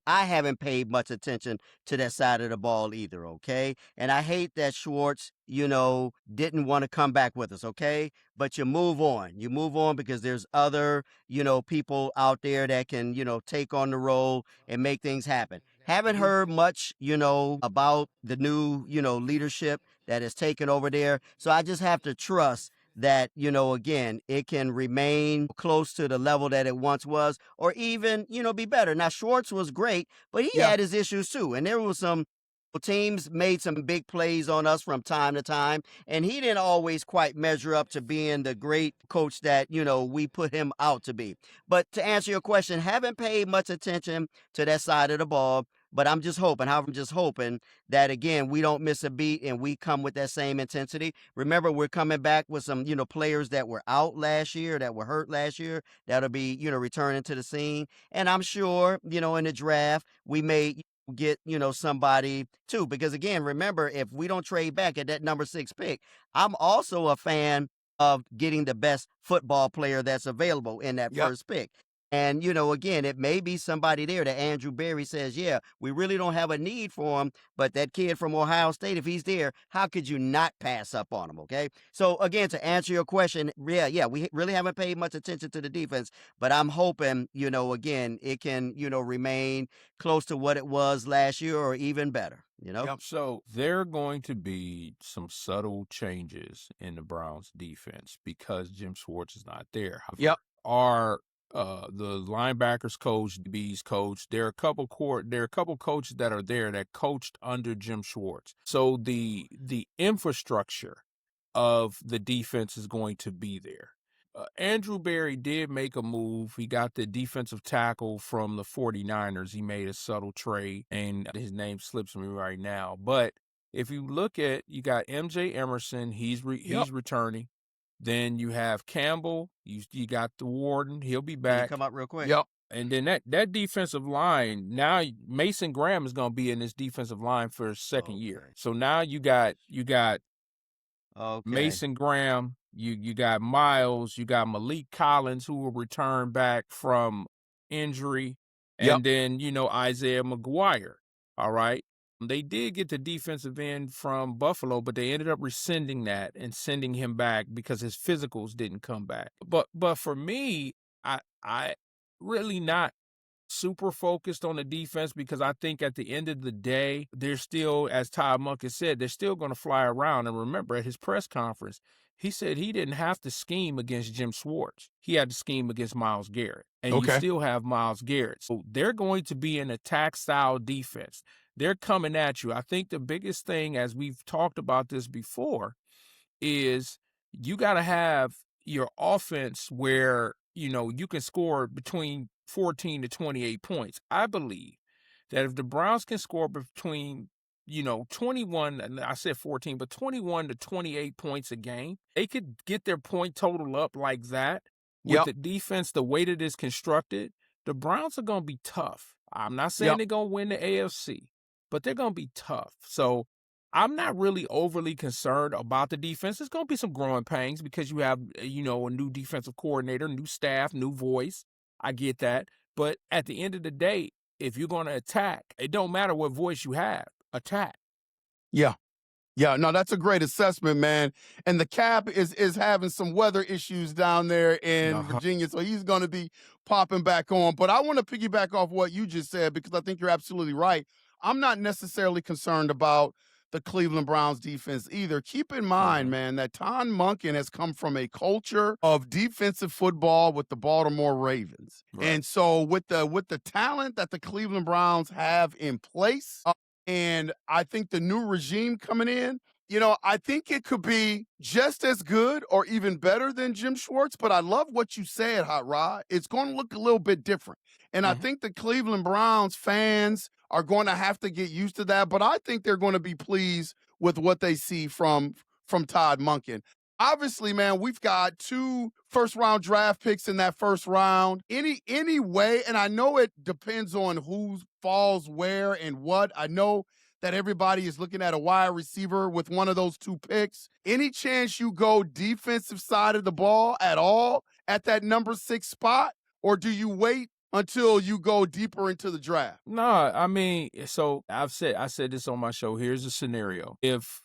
I haven't paid much attention to that side of the ball either, okay? And I hate that Schwartz, didn't want to come back with us, okay? But you move on. You move on, because there's other, people out there that can, take on the role and make things happen. Haven't heard much, about the new, leadership that is taken over there. So I just have to trust that, again, it can remain close to the level that it once was, or even, be better. Now, Schwartz was great, but he had his issues too. And there was some teams made some big plays on us from time to time, and he didn't always quite measure up to being the great coach that, we put him out to be. But to answer your question, haven't paid much attention to that side of the ball. But I'm just hoping that, again, we don't miss a beat and we come with that same intensity. Remember, we're coming back with some, players that were out last year, that were hurt last year, that'll be, returning to the scene. And I'm sure, in the draft, we may get, somebody too. Because, again, remember, if we don't trade back at that number 6 pick, I'm also a fan of getting the best football player that's available in that first pick. And, again, it may be somebody there that Andrew Berry says, yeah, we really don't have a need for him, but that kid from Ohio State, if he's there, how could you not pass up on him, okay? So, again, to answer your question, yeah, we really haven't paid much attention to the defense, but I'm hoping, again, it can, remain close to what it was last year or even better, Yep. So there are going to be some subtle changes in the Browns defense because Jim Schwartz is not there. Yep. The linebackers coach, DBs coach. There are a couple coaches that are there that coached under Jim Schwartz. So the infrastructure of the defense is going to be there. Andrew Berry did make a move. He got the defensive tackle from the 49ers. He made a subtle trade, and his name slips me right now. But if you look at, you got MJ Emerson. He's returning. Then you have Campbell. You got the Warden. He'll be back. Come up real quick. Yep. And then that defensive line, now Mason Graham is going to be in this defensive line for his second year. So now you got Mason Graham, you got Miles, you got Malik Collins, who will return back from injury, and then Isaiah McGuire. All right. They did get the defensive end from Buffalo, but they ended up rescinding that and sending him back because his physicals didn't come back. But for me, I really not super focused on the defense because I think at the end of the day, they're still, as Todd Monk has said, they're still going to fly around. And remember, at his press conference, he said he didn't have to scheme against Jim Schwartz. He had to scheme against Myles Garrett. And you still have Myles Garrett. So they're going to be an attack-style defense. They're coming at you. I think the biggest thing, as we've talked about this before, is you got to have your offense where, you can score between 14 to 28 points. I believe that if the Browns can score between, 21, and I said 14, but 21 to 28 points a game, they could get their point total up like that. With the defense, the way that it's constructed, the Browns are going to be tough. I'm not saying they're going to win the AFC, but they're going to be tough. So I'm not really overly concerned about the defense. There's going to be some growing pains because you have, a new defensive coordinator, new staff, new voice. I get that. But at the end of the day, if you're going to attack, it don't matter what voice you have. Attack. Yeah, no, that's a great assessment, man. And the Cap is having some weather issues down there in Virginia, so he's going to be popping back on. But I want to piggyback off what you just said because I think you're absolutely right. I'm not necessarily concerned about the Cleveland Browns defense either. Keep in mind, man, that Todd Monken has come from a culture of defensive football with the Baltimore Ravens. Right. And so with the talent that the Cleveland Browns have in place, and I think the new regime coming in, I think it could be just as good or even better than Jim Schwartz. But I love what you said, Hot Rod. It's going to look a little bit different. And I think the Cleveland Browns fans are going to have to get used to that. But I think they're going to be pleased with what they see from Todd Monken. Obviously, man, we've got 2 first-round draft picks in that first round. Any way, and I know it depends on who falls where and what. I know that everybody is looking at a wide receiver with one of those 2 picks. Any chance you go defensive side of the ball at all at that number 6 spot, or do you wait until you go deeper into the draft? No, I mean, so I said this on my show. Here's a scenario. If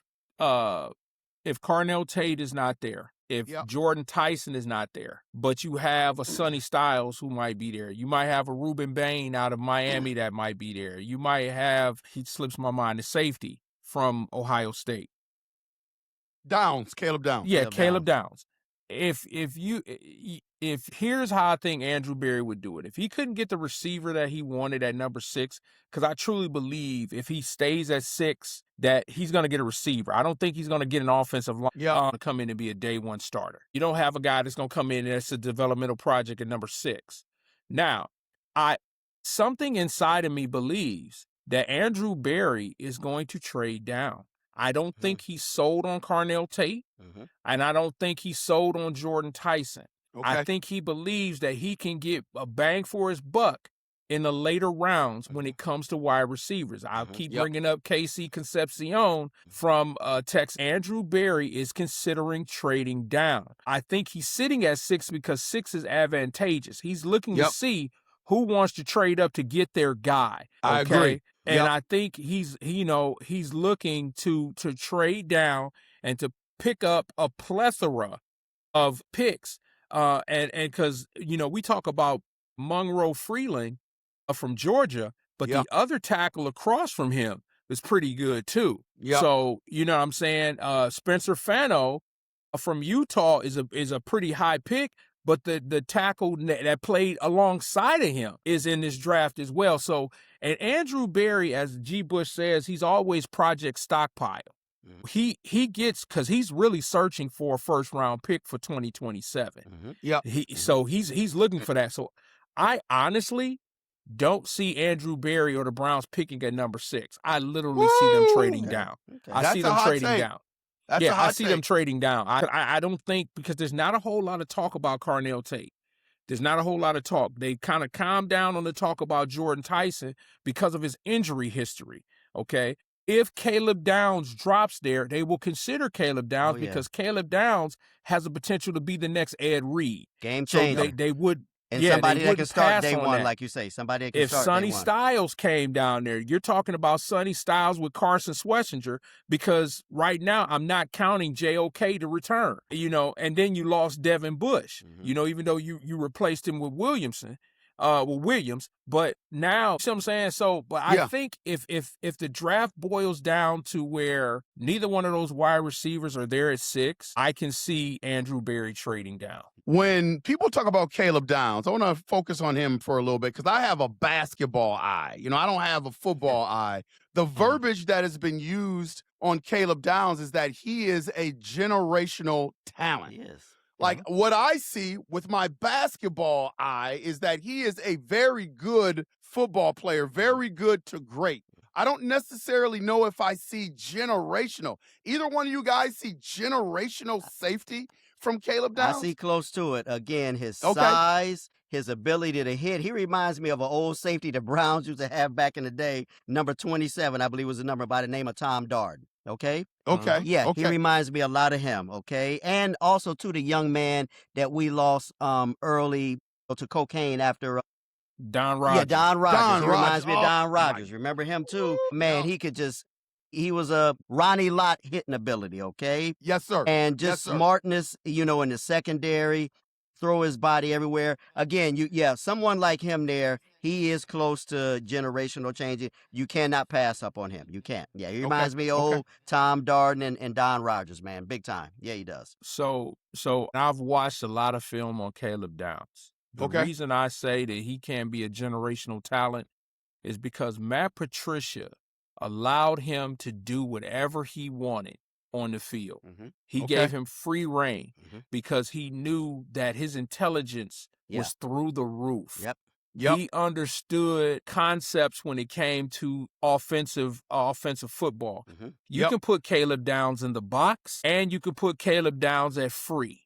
Carnell Tate is not there, if Jordan Tyson is not there, but you have a Sonny Styles who might be there. You might have a Reuben Bain out of Miami that might be there. You might have, he slips my mind, the safety from Ohio State. Caleb Downs. Yeah, Caleb Downs. if here's how I think Andrew Berry would do it. If he couldn't get the receiver that he wanted at number 6, because I truly believe if he stays at 6, that he's going to get a receiver. I don't think he's going to get an offensive line to come in and be a day one starter. You don't have a guy that's going to come in and it's a developmental project at number 6. Now, something inside of me believes that Andrew Berry is going to trade down. I don't think he's sold on Carnell Tate, and I don't think he's sold on Jordan Tyson. I think he believes that he can get a bang for his buck in the later rounds when it comes to wide receivers. I'll keep bringing up Casey Concepcion from Texas. Andrew Berry is considering trading down. I think he's sitting at 6 because 6 is advantageous. He's looking to see who wants to trade up to get their guy. Okay? I agree. And I think he's looking to trade down and to pick up a plethora of picks. And because, we talk about Monroe Freeland from Georgia, but the other tackle across from him is pretty good too. So, you know what I'm saying? Spencer Fano from Utah is a pretty high pick, but the tackle that played alongside of him is in this draft as well. So, and Andrew Berry, as G. Bush says, he's always project stockpile. He gets, because he's really searching for a first round pick for 2027. So he's looking for that. So I honestly don't see Andrew Berry or the Browns picking at number 6. I literally see them trading down. I see them trading down. I see them trading down. I don't think, because there's not a whole lot of talk about Carnell Tate. There's not a whole lot of talk. They kind of calmed down on the talk about Jordan Tyson because of his injury history, okay? If Caleb Downs drops there, they will consider Caleb Downs because Caleb Downs has the potential to be the next Ed Reed. Game changer. So they would. And somebody that can start day one, like you say. Somebody that can start day one. If Sonny Styles came down there, you're talking about Sonny Styles with Carson Schlesinger, because right now I'm not counting JOK to return, and then you lost Devin Bush, even though you replaced him with Williams, but now, you see what I'm saying? So, but I think if the draft boils down to where neither one of those wide receivers are there at 6, I can see Andrew Berry trading down. When people talk about Caleb Downs, I want to focus on him for a little bit because I have a basketball eye. I don't have a football eye. The verbiage that has been used on Caleb Downs is that he is a generational talent. Yes. Like what I see with my basketball eye is that he is a very good football player, very good to great. I don't necessarily know if I see generational. Either one of you guys see generational safety from Caleb Downs? I see close to it. Again, his size, his ability to hit. He reminds me of an old safety the Browns used to have back in the day, number 27, I believe was the number, by the name of Tom Darden. Okay? He reminds me a lot of him, okay? And also, to the young man that we lost early to cocaine after Don Rogers. Yeah, Don Rogers. He reminds me of Don Rogers. Remember him too? Man, he was a Ronnie Lott hitting ability, okay? Yes, sir. And just smartness, in the secondary, throw his body everywhere. Again, someone like him there, he is close to generational changing. You cannot pass up on him. You can't. Yeah, he reminds me of old Tom Darden and Don Rogers, man. Big time. Yeah, he does. So I've watched a lot of film on Caleb Downs. The reason I say that he can be a generational talent is because Matt Patricia allowed him to do whatever he wanted on the field. He gave him free reign because he knew that his intelligence was through the roof. He understood concepts when it came to offensive football. You can put Caleb Downs in the box, and you can put Caleb Downs at free.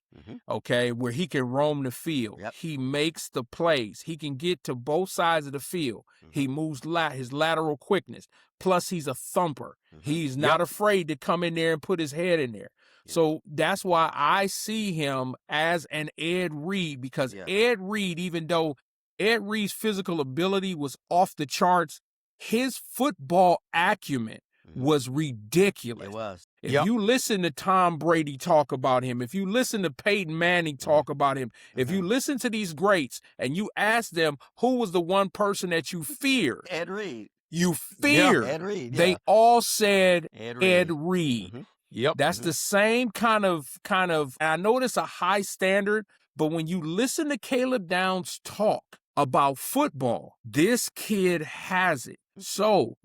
Where he can roam the field. He makes the plays. He can get to both sides of the field. He moves his lateral quickness. Plus, he's a thumper. He's not afraid to come in there and put his head in there. So that's why I see him as an Ed Reed, because Ed Reed, even though Ed Reed's physical ability was off the charts, his football acumen was ridiculous. It was. If you listen to Tom Brady talk about him, if you listen to Peyton Manning talk about him, if you listen to these greats and you ask them who was the one person that you feared, Ed Reed. You feared. Ed Reed. They all said Ed Reed. Yep. That's the same kind of, and I know it's a high standard, but when you listen to Caleb Downs talk about football, this kid has it. So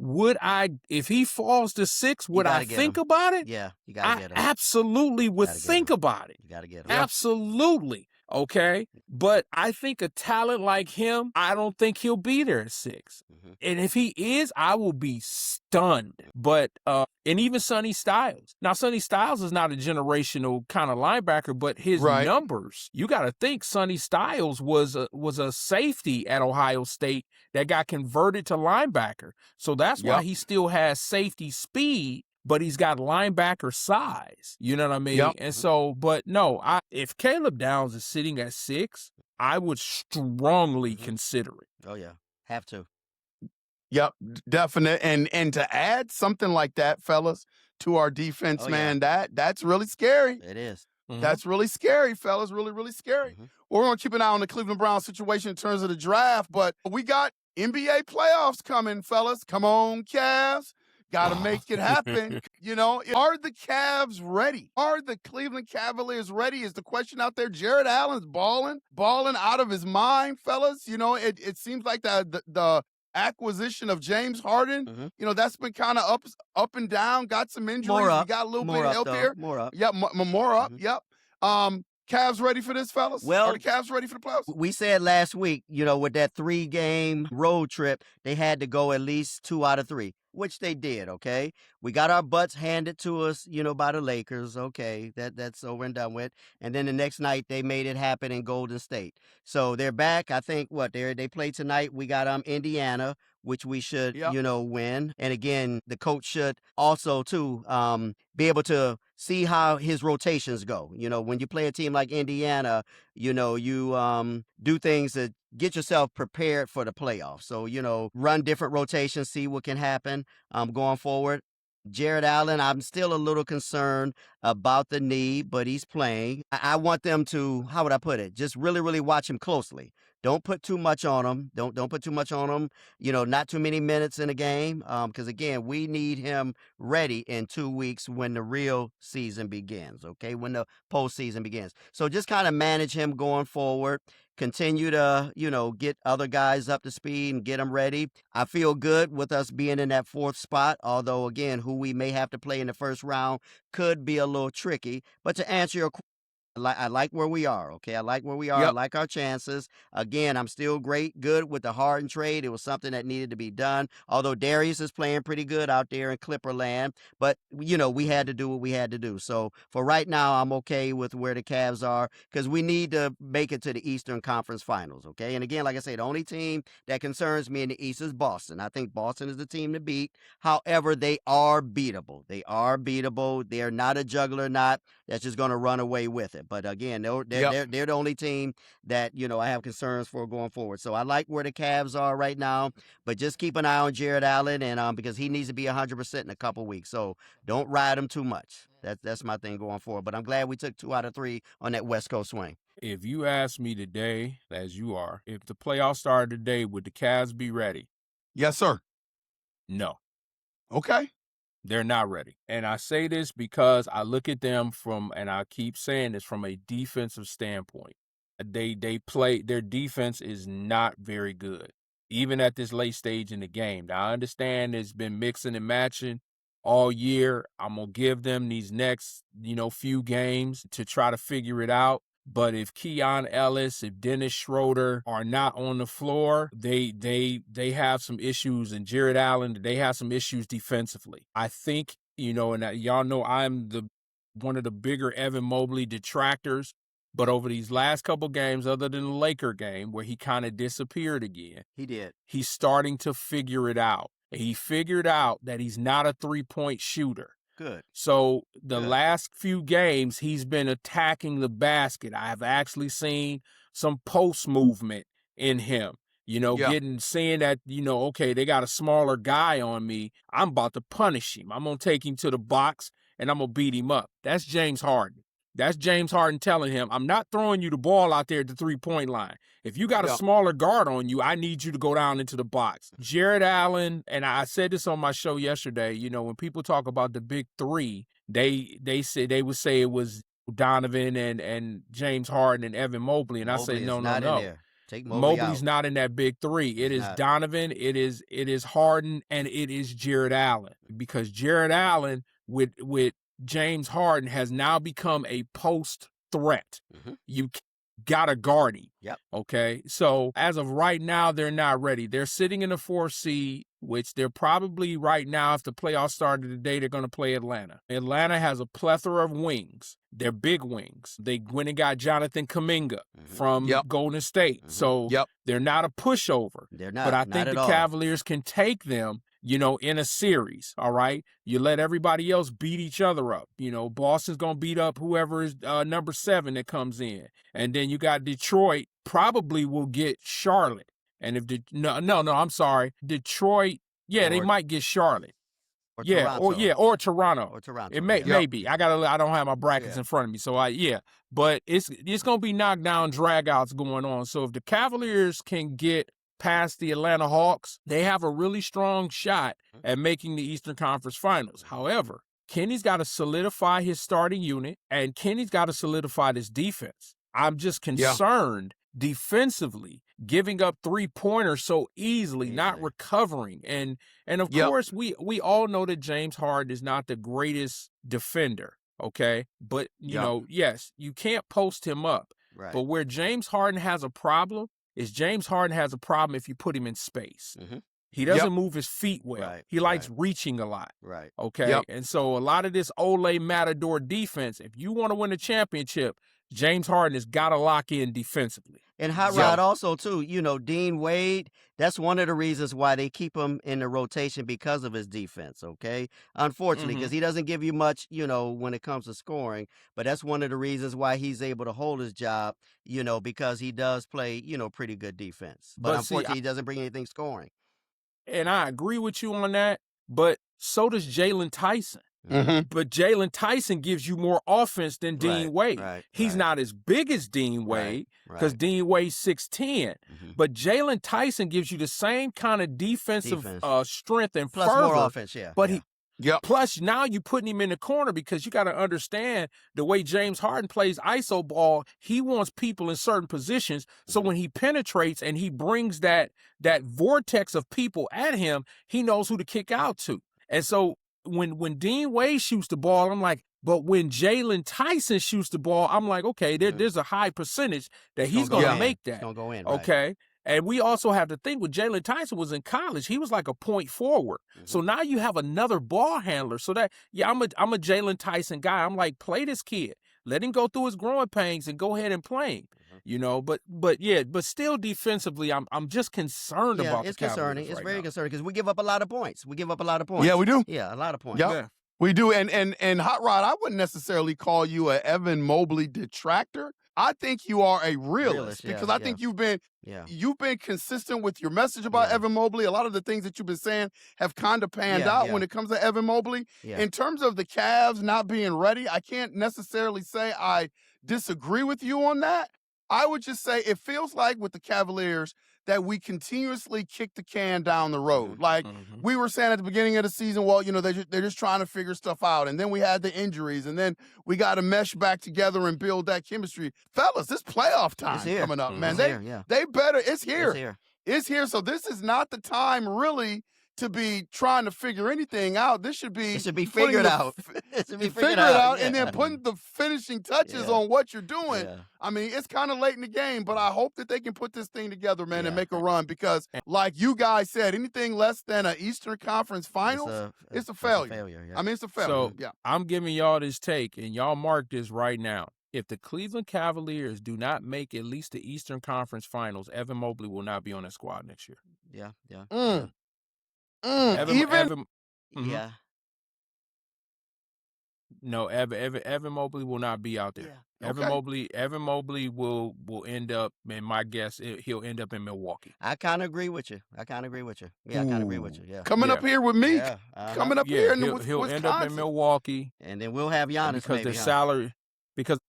if he falls to 6, would I think about it? Yeah, you got to get him. I absolutely would think about it. You got to get him. Absolutely. Okay. But I think a talent like him, I don't think he'll be there at 6. And if he is, I will be stunned. But, and even Sonny Styles. Now, Sonny Styles is not a generational kind of linebacker, but his numbers, you got to think Sonny Styles was a safety at Ohio State that got converted to linebacker. So that's why he still has safety speed, but he's got linebacker size. You know what I mean? Yep. And so, but no, if Caleb Downs is sitting at 6, I would strongly consider it. Oh, yeah. Have to. Yep, definite. And to add something like that, fellas, to our defense, man, that's really scary. It is. That's really scary, fellas. Really, really scary. We're going to keep an eye on the Cleveland Browns situation in terms of the draft, but we got NBA playoffs coming, fellas. Come on, Cavs. Got to make it happen. You know, are the Cavs ready? Are the Cleveland Cavaliers ready is the question out there. Jared Allen's balling out of his mind, fellas. You know, it seems like the acquisition of James Harden, you know, that's been kind of up and down, got some injuries. We got a little bit healthier. More up. Yep, more up. Yep. Cavs ready for this, fellas? Well, are the Cavs ready for the playoffs? We said last week, you know, with that 3-game road trip, they had to go at least 2 out of 3, which they did, okay? We got our butts handed to us, you know, by the Lakers, okay? That's over and done with. And then the next night, they made it happen in Golden State. So they're back. I think, they play tonight. We got Indiana, which we should, you know, win. And again, the coach should also, too, be able to see how his rotations go. You know, when you play a team like Indiana, you know, you do things to get yourself prepared for the playoffs. So, you know, run different rotations, see what can happen going forward. Jared Allen, I'm still a little concerned about the knee, but he's playing. I want them to, how would I put it, just really, really watch him closely. Don't put too much on him. Don't put too much on him. You know, not too many minutes in a game. Because again, we need him ready in 2 weeks when the real season begins. Okay, when the postseason begins. So just kind of manage him going forward. Continue to, you know, get other guys up to speed and get them ready. I feel good with us being in that 4th spot. Although again, who we may have to play in the first round could be a little tricky. But to answer your question, I like where we are, okay? I like where we are. I like our chances. Again, I'm still good with the Harden trade. It was something that needed to be done. Although Darius is playing pretty good out there in Clipperland. But, you know, we had to do what we had to do. So for right now, I'm okay with where the Cavs are because we need to make it to the Eastern Conference Finals, okay? And again, like I say, the only team that concerns me in the East is Boston. I think Boston is the team to beat. However, they are beatable. They are beatable. They're not a juggernaut that's just going to run away with it. But again, they're the only team that, you know, I have concerns for going forward. So I like where the Cavs are right now, but just keep an eye on Jared Allen and because he needs to be 100% in a couple weeks. So don't ride him too much. That's my thing going forward. But I'm glad we took 2 out of 3 on that West Coast swing. If you ask me today, as you are, if the playoffs started today, would the Cavs be ready? Yes, sir. No. Okay. They're not ready. And I say this because I look at them and I keep saying this from a defensive standpoint. They play, their defense is not very good, even at this late stage in the game. Now, I understand it's been mixing and matching all year. I'm going to give them these next, you know, few games to try to figure it out. But if Keon Ellis, if Dennis Schroeder are not on the floor, they have some issues. And Jared Allen, they have some issues defensively. I think, you know, and y'all know I'm one of the bigger Evan Mobley detractors. But over these last couple games, other than the Laker game where he kind of disappeared again, he did. He's starting to figure it out. He figured out that he's not a 3-point shooter. Good. So the last few games, he's been attacking the basket. I've actually seen some post movement in him, you know, seeing that, you know, okay, they got a smaller guy on me. I'm about to punish him. I'm going to take him to the box and I'm going to beat him up. That's James Harden. That's James Harden telling him, I'm not throwing you the ball out there at the three-point line. If you got a smaller guard on you, I need you to go down into the box. Jared Allen, and I said this on my show yesterday, you know, when people talk about the big three, they would say it was Donovan and James Harden and Evan Mobley. And I say, no. Take Mobley's not in that big three. It is Donovan, it is Harden, and it is Jared Allen. Because Jared Allen with James Harden has now become a post threat. You gotta guard him. Yep. Okay. So as of right now, they're not ready. They're sitting in the 4th seed, which they're probably right now, if the playoffs started today, they're going to play Atlanta. Atlanta has a plethora of wings. They're big wings. They went and got Jonathan Kuminga from Golden State. So they're not a pushover. They're not. But I think the Cavaliers can take them, you know, in a series, all right? You let everybody else beat each other up. You know, Boston's going to beat up whoever is number 7 that comes in. And then you got Detroit probably will get Charlotte. And if I'm sorry. Detroit, they might get Charlotte. Or Toronto. Or Toronto. Or Toronto. It may be. I don't have my brackets in front of me. So but it's going to be knockdown dragouts going on. So if the Cavaliers can get past the Atlanta Hawks, they have a really strong shot at making the Eastern Conference Finals. However, Kenny's got to solidify his starting unit, and Kenny's got to solidify his defense. I'm just concerned defensively, giving up three-pointers so easily, not recovering. And of course, we all know that James Harden is not the greatest defender, okay? But, you know, yes, you can't post him up. Right. But where James Harden has a problem is James Harden has a problem if you put him in space. He doesn't move his feet well. Right. He likes reaching a lot. Right. Okay? And so a lot of this Ole Matador defense, if you want to win a championship, James Harden has got to lock in defensively. And Hot Rod also, too, you know, Dean Wade, that's one of the reasons why they keep him in the rotation because of his defense, okay? Unfortunately, because he doesn't give you much, you know, when it comes to scoring. But that's one of the reasons why he's able to hold his job, you know, because he does play, you know, pretty good defense. But unfortunately, he doesn't bring anything scoring. And I agree with you on that, but so does Jalen Tyson. But Jalen Tyson gives you more offense than Dean Wade. He's not as big as Dean Wade because Dean Wade's 6'10", but Jalen Tyson gives you the same kind of defensive strength and plus fervor. More offense, But plus now you're putting him in the corner because you got to understand the way James Harden plays iso ball. He wants people in certain positions, so when he penetrates and he brings that vortex of people at him, he knows who to kick out to. And so when Dean Wade shoots the ball, I'm like, but when Jalen Tyson shoots the ball, I'm like, okay, there's a high percentage that he's going to make that. It's going to go in, okay? And we also have to think when Jalen Tyson was in college, he was like a point forward. So now you have another ball handler. So that, I'm a Jalen Tyson guy. I'm like, play this kid. Let him go through his growing pains and go ahead and play him. You know, but still defensively, I'm just concerned about the Cavaliers. It's concerning. It's very concerning because we give up a lot of points. Yeah, we do. Yeah, a lot of points. Yeah, we do. And Hot Rod, I wouldn't necessarily call you a Evan Mobley detractor. I think you are a realist because I think you've been consistent with your message about Evan Mobley. A lot of the things that you've been saying have kind of panned out when it comes to Evan Mobley. In terms of the Cavs not being ready, I can't necessarily say I disagree with you on that. I would just say it feels like with the Cavaliers that we continuously kick the can down the road. Like we were saying at the beginning of the season, well, you know, they're just trying to figure stuff out. And then we had the injuries, and then we got to mesh back together and build that chemistry. Fellas, it's playoff time coming up, man. They better. It's here. It's here. So this is not the time really to be trying to figure anything out. This should be figured out. Figure it out and then putting the finishing touches on what you're doing. I mean, it's kind of late in the game, but I hope that they can put this thing together, man, and make a run because, like you guys said, anything less than an Eastern Conference Finals, it's a failure. I mean, it's a failure. So I'm giving y'all this take, and y'all mark this right now. If the Cleveland Cavaliers do not make at least the Eastern Conference Finals, Evan Mobley will not be on that squad next year. No, Evan Mobley will not be out there. Evan Mobley will end up, and my guess, he'll end up in Milwaukee. I kind of agree with you. Yeah, I kind of agree with you. Yeah. Coming up here with me. Coming up here. He'll end up in Milwaukee. And then we'll have Giannis because their salary. Because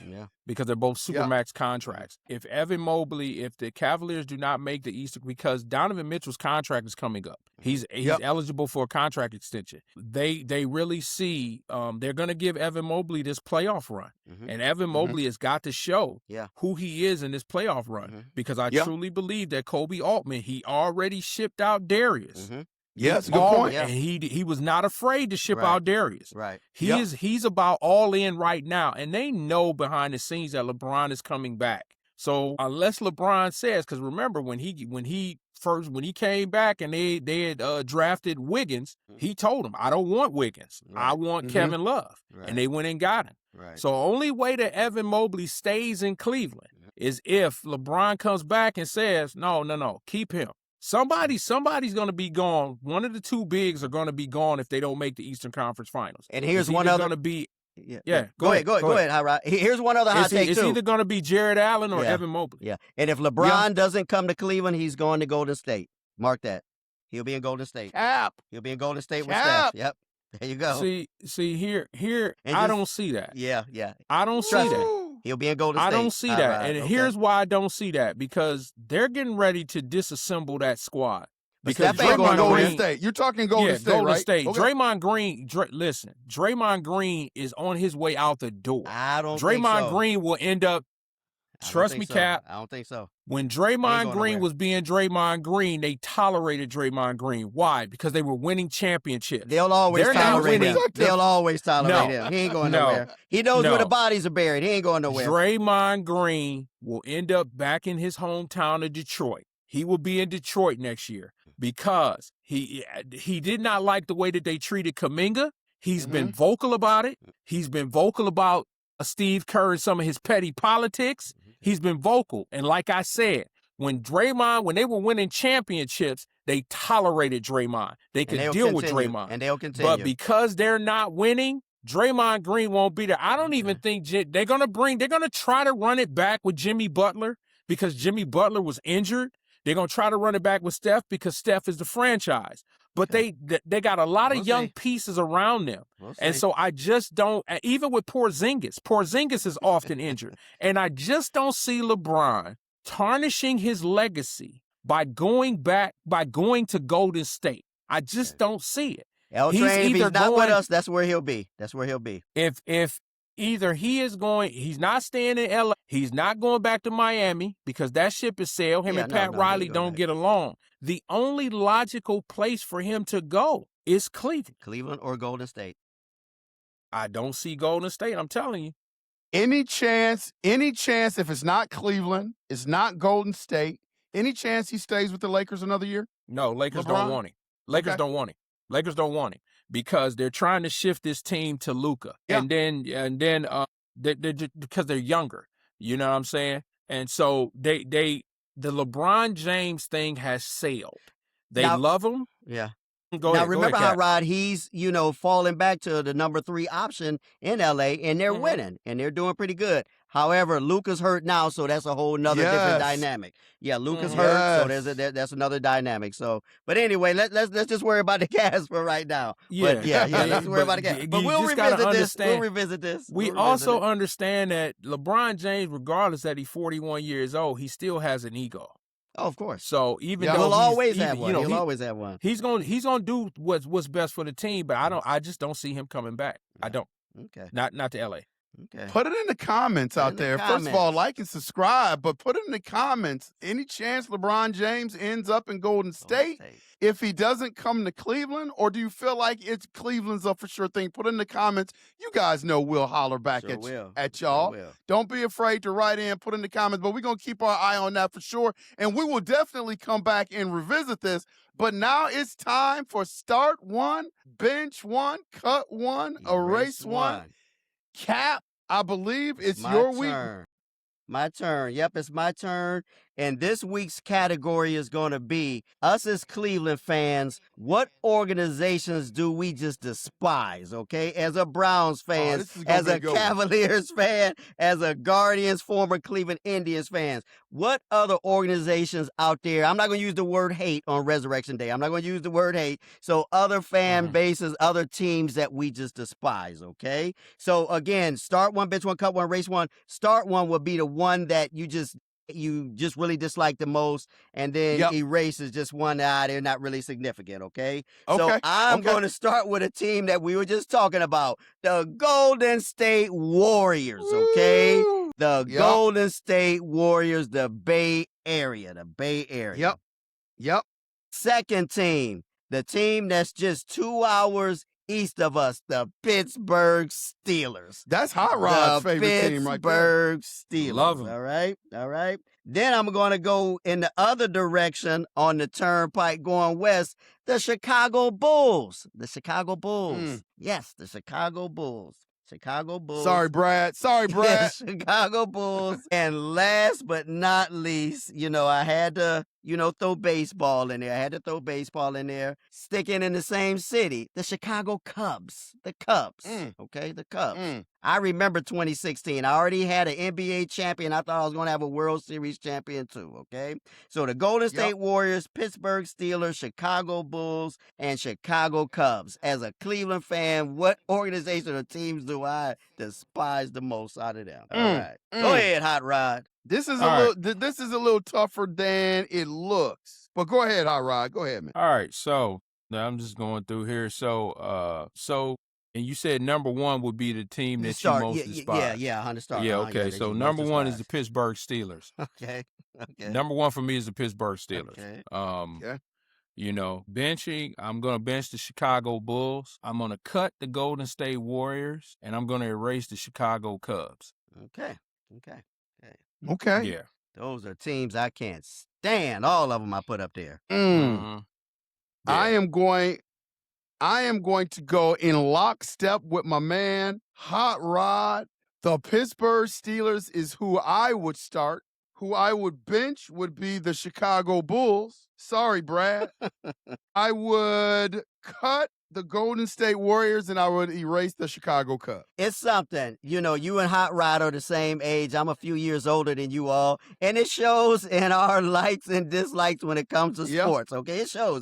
Yeah. because they're both Yeah. supermax contracts. If Evan Mobley, if the Cavaliers do not make the Eastern, because Donovan Mitchell's contract is coming up, he's eligible for a contract extension. They really see they're going to give Evan Mobley this playoff run, and Evan Mobley has got to show who he is in this playoff run, because I truly believe that Kobe Altman, he already shipped out Darius. Yeah, that's a good point. And he was not afraid to ship out Darius. Right. He's about all in right now, and they know behind the scenes that LeBron is coming back. So unless LeBron says, because remember when he came back and they had drafted Wiggins, he told him, I don't want Wiggins, I want Kevin Love, and they went and got him. Right. So only way that Evan Mobley stays in Cleveland is if LeBron comes back and says, no, keep him. Somebody's going to be gone. One of the two bigs are going to be gone if they don't make the Eastern Conference Finals. And here's one other going to be. Go ahead, Hot Rod. Here's one other hot take, it's too. either going to be Jared Allen or Evan Mobley. Yeah. And if LeBron doesn't come to Cleveland, he's going to Golden State. Mark that. He'll be in Golden State. He'll be in Golden State with Steph. Yep. There you go. See here, I don't see that. Yeah. I don't see that. He'll be in Golden State. I don't see that. And here's why I don't see that. Because they're getting ready to disassemble that squad. Because Golden State. You're talking Golden State, Golden right? State. Okay. Draymond Green, listen, Draymond Green is on his way out the door. I don't think so. Draymond Green will end up, trust me, Cap. I don't think so. When Draymond Green was being Draymond Green, they tolerated Draymond Green. Why? Because they were winning championships. They'll always tolerate him. They'll always tolerate him. He ain't going nowhere. He knows where the bodies are buried. He ain't going nowhere. Draymond Green will end up back in his hometown of Detroit. He will be in Detroit next year because he did not like the way that they treated Kuminga. He's been vocal about it. He's been vocal about Steve Kerr and some of his petty politics. He's been vocal. And like I said, when they were winning championships, they tolerated Draymond. They could deal with Draymond. And they'll continue. But because they're not winning, Draymond Green won't be there. I don't even think they're going to try to run it back with Jimmy Butler because Jimmy Butler was injured. They're going to try to run it back with Steph because Steph is the franchise. But they got a lot of young pieces around them. And so I just don't, even with Porzingis is often injured. And I just don't see LeBron tarnishing his legacy by going to Golden State. I just don't see it. L Train, if he's not with us, that's where he'll be. If either he's not staying in LA, he's not going back to Miami because that ship is sailed. Him and Pat Riley don't get along. The only logical place for him to go is Cleveland. Cleveland or Golden State. I don't see Golden State, I'm telling you. Any chance, if it's not Cleveland, it's not Golden State, any chance he stays with the Lakers another year? No, Lakers don't want him. Lakers don't want him because they're trying to shift this team to Luka. Yeah. And then because they're younger. You know what I'm saying? And so the LeBron James thing has sailed. They love him. Yeah. Go ahead, remember how Cap. Rod, he's, falling back to the number 3 option in LA, and they're winning, and they're doing pretty good. However, Luka's hurt now, so that's a whole nother different dynamic. Yeah, Luka's hurt, so that's another dynamic. So, but anyway, let's just worry about the Cavs for right now. Yeah, but let's worry about the Cavs. But we'll revisit this. We also understand that LeBron James, regardless that he's 41 years old, he still has an ego. Oh, of course. So even though he'll always have one, he'll always have one. He's gonna do what's best for the team, but I just don't see him coming back. I don't. Okay. Not to LA. Okay. Put it in the comments out there. First of all, like and subscribe, but put it in the comments. Any chance LeBron James ends up in Golden State if he doesn't come to Cleveland, or do you feel like it's Cleveland's a for sure thing? Put it in the comments. You guys know we'll holler back at y'all. Don't be afraid to write in, put in the comments, but we're going to keep our eye on that for sure, and we will definitely come back and revisit this. But now it's time for Start One, Bench One, Cut One, Erase One. Cap, I believe it's your week. My turn. Yep, it's my turn. And this week's category is going to be us as Cleveland fans. What organizations do we just despise? Okay, as a Browns fan, this is gonna as be a a good one. Cavaliers fan, as a Guardians, former Cleveland Indians fans. What other organizations out there? I'm not going to use the word hate on Resurrection Day. I'm not going to use the word hate. So other fan bases, other teams that we just despise. Okay. So again, start one, bench one, cut one, race one. Start one would be the one that you just really dislike the most, and then erase is just one they're not really significant. Okay. So I'm going to start with a team that we were just talking about, the Golden State Warriors. Okay. The Golden State Warriors, the Bay Area. Yep. Second team, the team that's just 2 hours east of us, the Pittsburgh Steelers. That's Hot Rod's favorite team right there. Pittsburgh Steelers. Love 'em. All right. Then I'm going to go in the other direction on the turnpike going west, the Chicago Bulls. Yes, the Chicago Bulls. Sorry, Brad. Chicago Bulls. And last but not least, I had to, throw baseball in there. Sticking in the same city, the Chicago Cubs. The Cubs. Okay, the Cubs. I remember 2016. I already had an NBA champion. I thought I was going to have a World Series champion too, okay? So the Golden State Warriors, Pittsburgh Steelers, Chicago Bulls, and Chicago Cubs. As a Cleveland fan, what organization or teams do I despise the most out of them? All right. Go ahead, Hot Rod. This is a little tougher than it looks. But go ahead, Hot Rod. Go ahead, man. All right, so now I'm just going through here. And you said number one would be the team that you most despise. Yeah, on the start. Yeah, okay. So number one is the Pittsburgh Steelers. Okay. Number one for me is the Pittsburgh Steelers. Okay. Benching, I'm going to bench the Chicago Bulls. I'm going to cut the Golden State Warriors, and I'm going to erase the Chicago Cubs. Okay. Yeah. Those are teams I can't stand. All of them I put up there. Yeah. I am going to go in lockstep with my man, Hot Rod. The Pittsburgh Steelers is who I would start. Who I would bench would be the Chicago Bulls. Sorry, Brad. I would cut the Golden State Warriors and I would erase the Chicago Cubs. It's something. You and Hot Rod are the same age. I'm a few years older than you all. And it shows in our likes and dislikes when it comes to sports. Okay, it shows.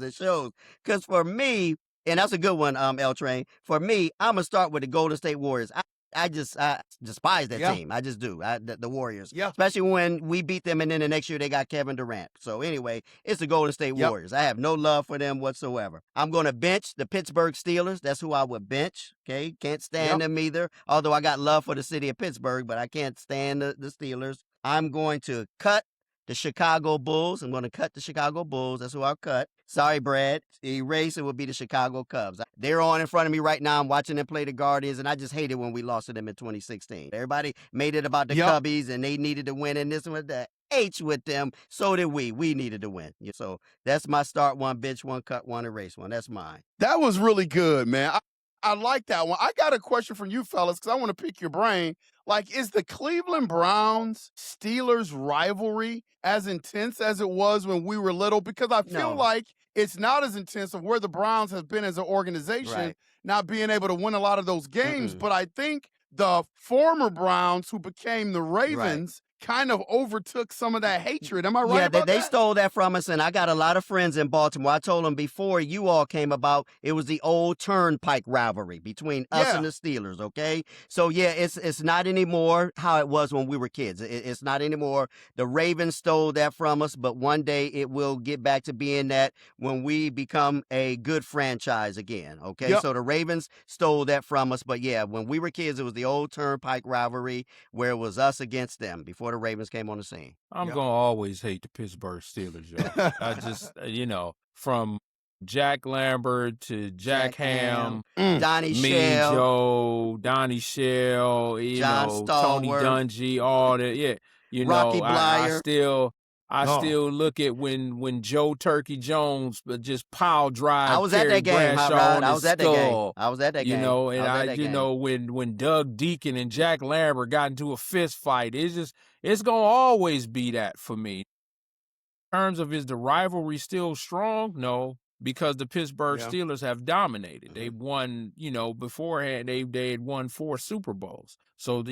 Because for me, and that's a good one, L Train. For me, I'm going to start with the Golden State Warriors. I despise that team. I just do. The Warriors. Yeah. Especially when we beat them and then the next year they got Kevin Durant. So anyway, it's the Golden State Warriors. I have no love for them whatsoever. I'm going to bench the Pittsburgh Steelers. That's who I would bench. Okay. Can't stand them either. Although I got love for the city of Pittsburgh, but I can't stand the Steelers. I'm going to cut the Chicago Bulls. I'm going to cut the Chicago Bulls. That's who I'll cut. Sorry, Brad. Erase it would be the Chicago Cubs. They're on in front of me right now. I'm watching them play the Guardians, and I just hated when we lost to them in 2016. Everybody made it about the Cubbies, and they needed to win, and this one, the H with them. So did we. We needed to win. So that's my start one, bench one, cut one, erase one. That's mine. That was really good, man. I like that one. I got a question for you fellas because I want to pick your brain. Like, is the Cleveland Browns Steelers rivalry as intense as it was when we were little? Because I feel like it's not as intense of where the Browns have been as an organization, not being able to win a lot of those games. But I think the former Browns who became the Ravens kind of overtook some of that hatred. Am I right about they that? stole that from us, and I got a lot of friends in Baltimore. I told them before you all came about, it was the old turnpike rivalry between us and the Steelers, okay? So, it's not anymore how it was when we were kids. It's not anymore. The Ravens stole that from us, but one day it will get back to being that when we become a good franchise again, okay? So the Ravens stole that from us, but when we were kids, it was the old turnpike rivalry where it was us against them before the Ravens came on the scene. I'm going to always hate the Pittsburgh Steelers, y'all. I just, from Jack Lambert to Jack Ham, Donnie Mean Shell, Joe, Donnie Shell, John Tony Stallworth, Dungy, all that. Rocky Blyer. I still look at when Joe Turkey Jones just pile drive. I was at that game, Hot Rod. I was at that game. When Doug Deacon and Jack Lambert got into a fist fight, it's gonna always be that for me. terms of is the rivalry still strong? No, because the Pittsburgh Yeah. Steelers have dominated. They've won, beforehand they had won 4 Super Bowls. So,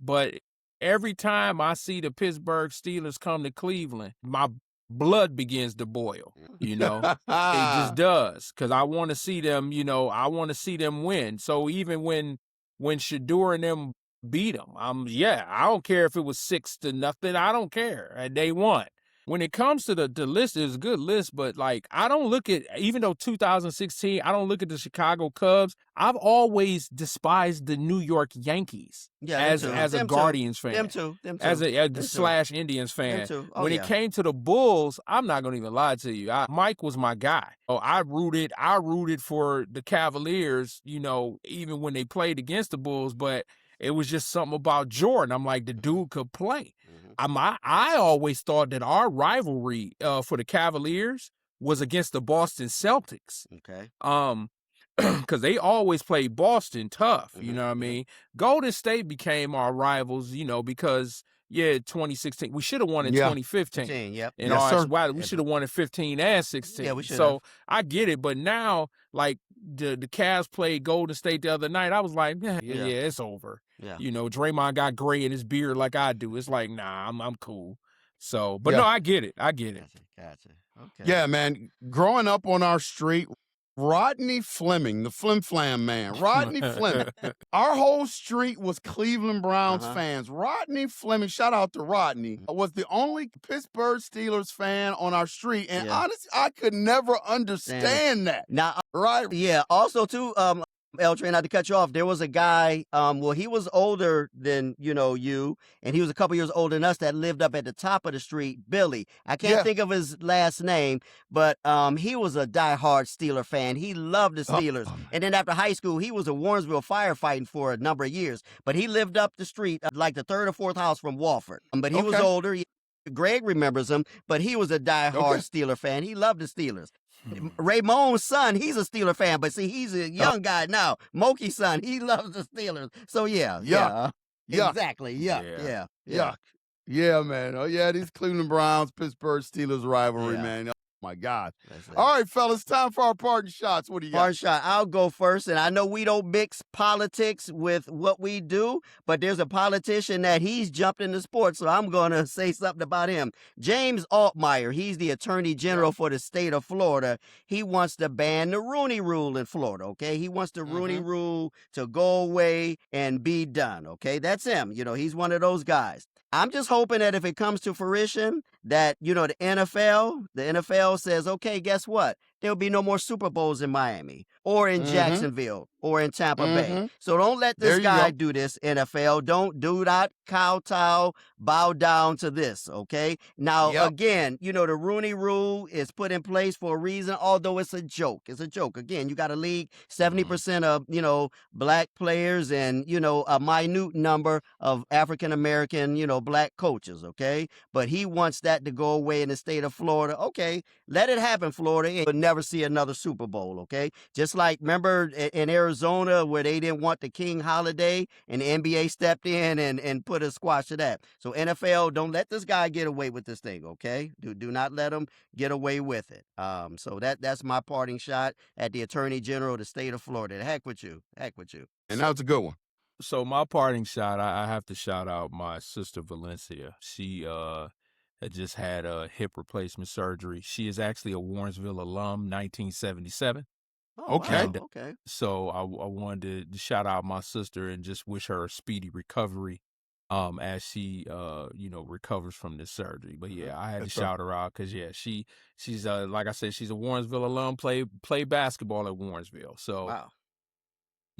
but every time I see the Pittsburgh Steelers come to Cleveland, my blood begins to boil, It just does, because I want to see them, I want to see them win. So even when Shador and them beat them, I don't care if it was 6-0, I don't care. And they won. When it comes to the list, it's a good list, but like I don't look at, even though 2016, I don't look at the Chicago Cubs. I've always despised the New York Yankees as a Guardians fan. Them too. As a / Indians fan. When it came to the Bulls, I'm not gonna even lie to you. Mike was my guy. I rooted for the Cavaliers, even when they played against the Bulls, but it was just something about Jordan. I'm like, the dude could play. I always thought that our rivalry for the Cavaliers was against the Boston Celtics. Okay. Because they always played Boston tough. You know what I mean? Golden State became our rivals, because 2016. We should have won in 2015. Yep. And we should have won in 15 and 16. Yeah, we should. So I get it, but now, like the Cavs played Golden State the other night, I was like, it's over. Yeah. Draymond got gray in his beard like I do. It's like, nah, I'm cool. So, but no, I get it. Gotcha. Okay. Yeah, man. Growing up on our street, Rodney Fleming, the Flim Flam man, Rodney Fleming. Our whole street was Cleveland Browns fans. Rodney Fleming, shout out to Rodney, was the only Pittsburgh Steelers fan on our street. And honestly, I could never understand that. Now, right? Yeah. Also, too, L-Train, not to cut you off, there was a guy, he was older than, you, and he was a couple years older than us that lived up at the top of the street, Billy. I can't think of his last name, but he was a diehard Steeler fan. He loved the Steelers. And then after high school, he was in Warrensville firefighting for a number of years. But he lived up the street, like the 3rd or 4th house from Walford. But he was older. Greg remembers him, but he was a diehard Steeler fan. He loved the Steelers. Ramon's son, he's a Steeler fan, but see, he's a young guy now. Moki's son, he loves the Steelers. So exactly. Yeah. Yeah, man. Oh yeah, these Cleveland Browns, Pittsburgh Steelers rivalry, man. Oh my God. All right, fellas, time for our parting shots. What do you got? Parting shot. I'll go first, and I know we don't mix politics with what we do, but there's a politician that he's jumped into sports, so I'm going to say something about him. James Altmaier, he's the Attorney General for the state of Florida. He wants to ban the Rooney Rule in Florida, okay? He wants the Rooney Rule to go away and be done, okay? That's him. He's one of those guys. I'm just hoping that if it comes to fruition, that, the NFL says, okay, guess what? There'll be no more Super Bowls in Miami or in Jacksonville or in Tampa Bay. So don't let this guy do this, NFL. Do not kowtow, bow down to this, okay? Now, again, the Rooney Rule is put in place for a reason, although it's a joke. It's a joke. Again, you got a league, 70% of, black players and, a minute number of African-American, black coaches, okay? But he wants that to go away in the state of Florida. Okay, let it happen, Florida. You'll never see another Super Bowl, okay? Just like, remember in Arizona where they didn't want the King holiday and the NBA stepped in and put a squash to that. So NFL, don't let this guy get away with this thing, okay? Do not let him get away with it. So that's my parting shot at the Attorney General of the state of Florida. The heck with you. And that was a good one. So my parting shot, I have to shout out my sister Valencia. She had just had a hip replacement surgery. She is actually a Warrensville alum, 1977. Oh, okay. Wow. Okay. So I wanted to shout out my sister and just wish her a speedy recovery as she recovers from this surgery. But yeah, I had to shout her out because she's like I said, she's a Warrensville alum, play basketball at Warrensville. So wow.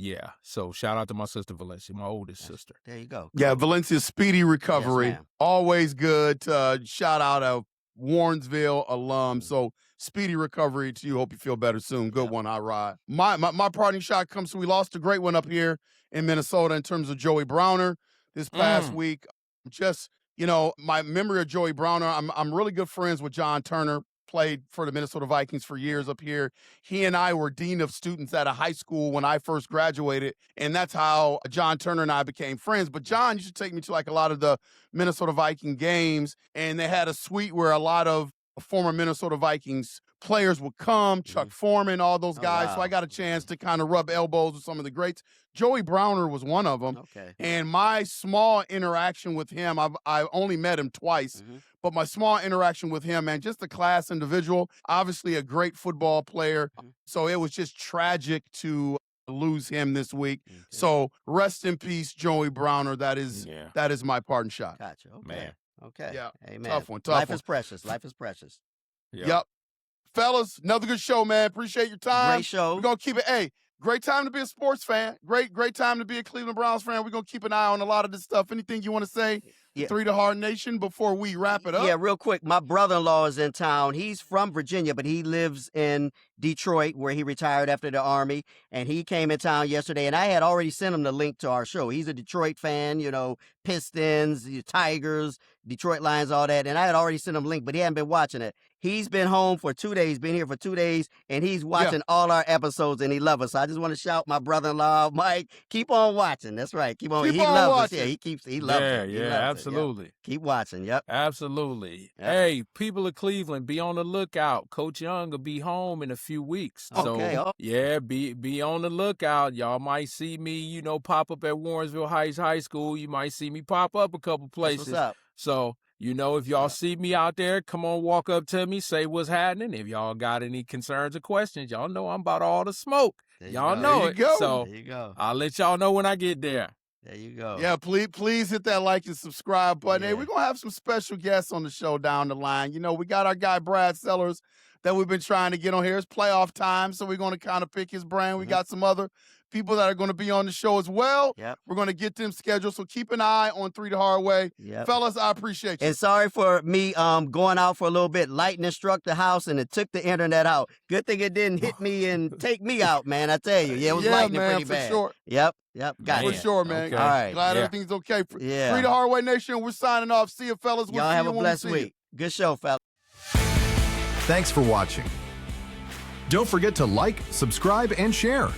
Yeah, so shout out to my sister Valencia, my oldest sister. There you go. Yeah, Valencia's speedy recovery. Yes, ma'am. Always good. Shout out a Warrensville alum. So speedy recovery to you. Hope you feel better soon. Good one, I ride. My parting shot comes. We lost a great one up here in Minnesota in terms of Joey Browner this past week. Just my memory of Joey Browner. I'm really good friends with John Turner. Played for the Minnesota Vikings for years up here. He and I were dean of students at a high school when I first graduated, and that's how John Turner and I became friends. But John used to take me to like a lot of the Minnesota Viking games, and they had a suite where a lot of former Minnesota Vikings players would come, Chuck Foreman, all those guys. wow. So I got a chance to kind of rub elbows with some of the greats. Joey Browner was one of them. Okay. And my small interaction with him, I only met him twice, but my small interaction with him, man, just a class individual, obviously a great football player. So it was just tragic to lose him this week. So rest in peace, Joey Browner. That is my parting shot. Gotcha. Okay. Man. Okay. Yeah. Amen. Tough one. Life is precious. Life is precious. Yep. Fellas, another good show, man. Appreciate your time. Great show. We're going to keep it. Hey, great time to be a sports fan. Great time to be a Cleveland Browns fan. We're going to keep an eye on a lot of this stuff. Anything you want to say? Yeah. 3 to Hard Nation before we wrap it up? Yeah, real quick. My brother-in-law is in town. He's from Virginia, but he lives in Detroit, where he retired after the Army. And he came in town yesterday, and I had already sent him the link to our show. He's a Detroit fan, you know, Pistons, Tigers, Detroit Lions, all that. And I had already sent him a link, but he hadn't been watching it. He's been home for 2 days, been here for 2 days, and he's watching all our episodes, and he loves us. So I just want to shout my brother-in-law, Mike, keep on watching. That's right. Keep on. He loves us. Yeah, he loves it. He loves it. Absolutely. Yeah. Keep watching. Yep. Absolutely. Yep. Hey, people of Cleveland, be on the lookout. Coach Young will be home in a few weeks. Okay. So, yeah, be on the lookout. Y'all might see me, you know, pop up at Warrensville Heights High School. You might see me pop up a couple places. That's what's up. So, you know, if y'all see me out there, come on, walk up to me, say what's happening. If y'all got any concerns or questions, y'all know I'm about all the smoke. Y'all know it. So there you go. I'll let y'all know when I get there. There you go. Yeah, please hit that like and subscribe button. Hey, Yeah. we're going to have some special guests on the show down the line. You know, we got our guy Brad Sellers that we've been trying to get on here. It's playoff time, so we're going to kind of pick his brain. We got some other people that are going to be on the show as well. Yep. We're going to get them scheduled, so keep an eye on 3 the Hard Way. Yep. Fellas, I appreciate you. And sorry for me going out for a little bit. Lightning struck the house and it took the internet out. Good thing it didn't hit me and take me out, man. I tell you. Yeah, it was lightning man, pretty for bad. sure. Yep. Got For it. sure, man. Okay. All right. Glad Yeah. everything's okay. Yeah. 3 the Hard Way Nation, we're signing off. See you, fellas. We'll Y'all see have you a when we blessed see you. week. Good show, fellas. Thanks for watching. Don't forget to like, subscribe, and share.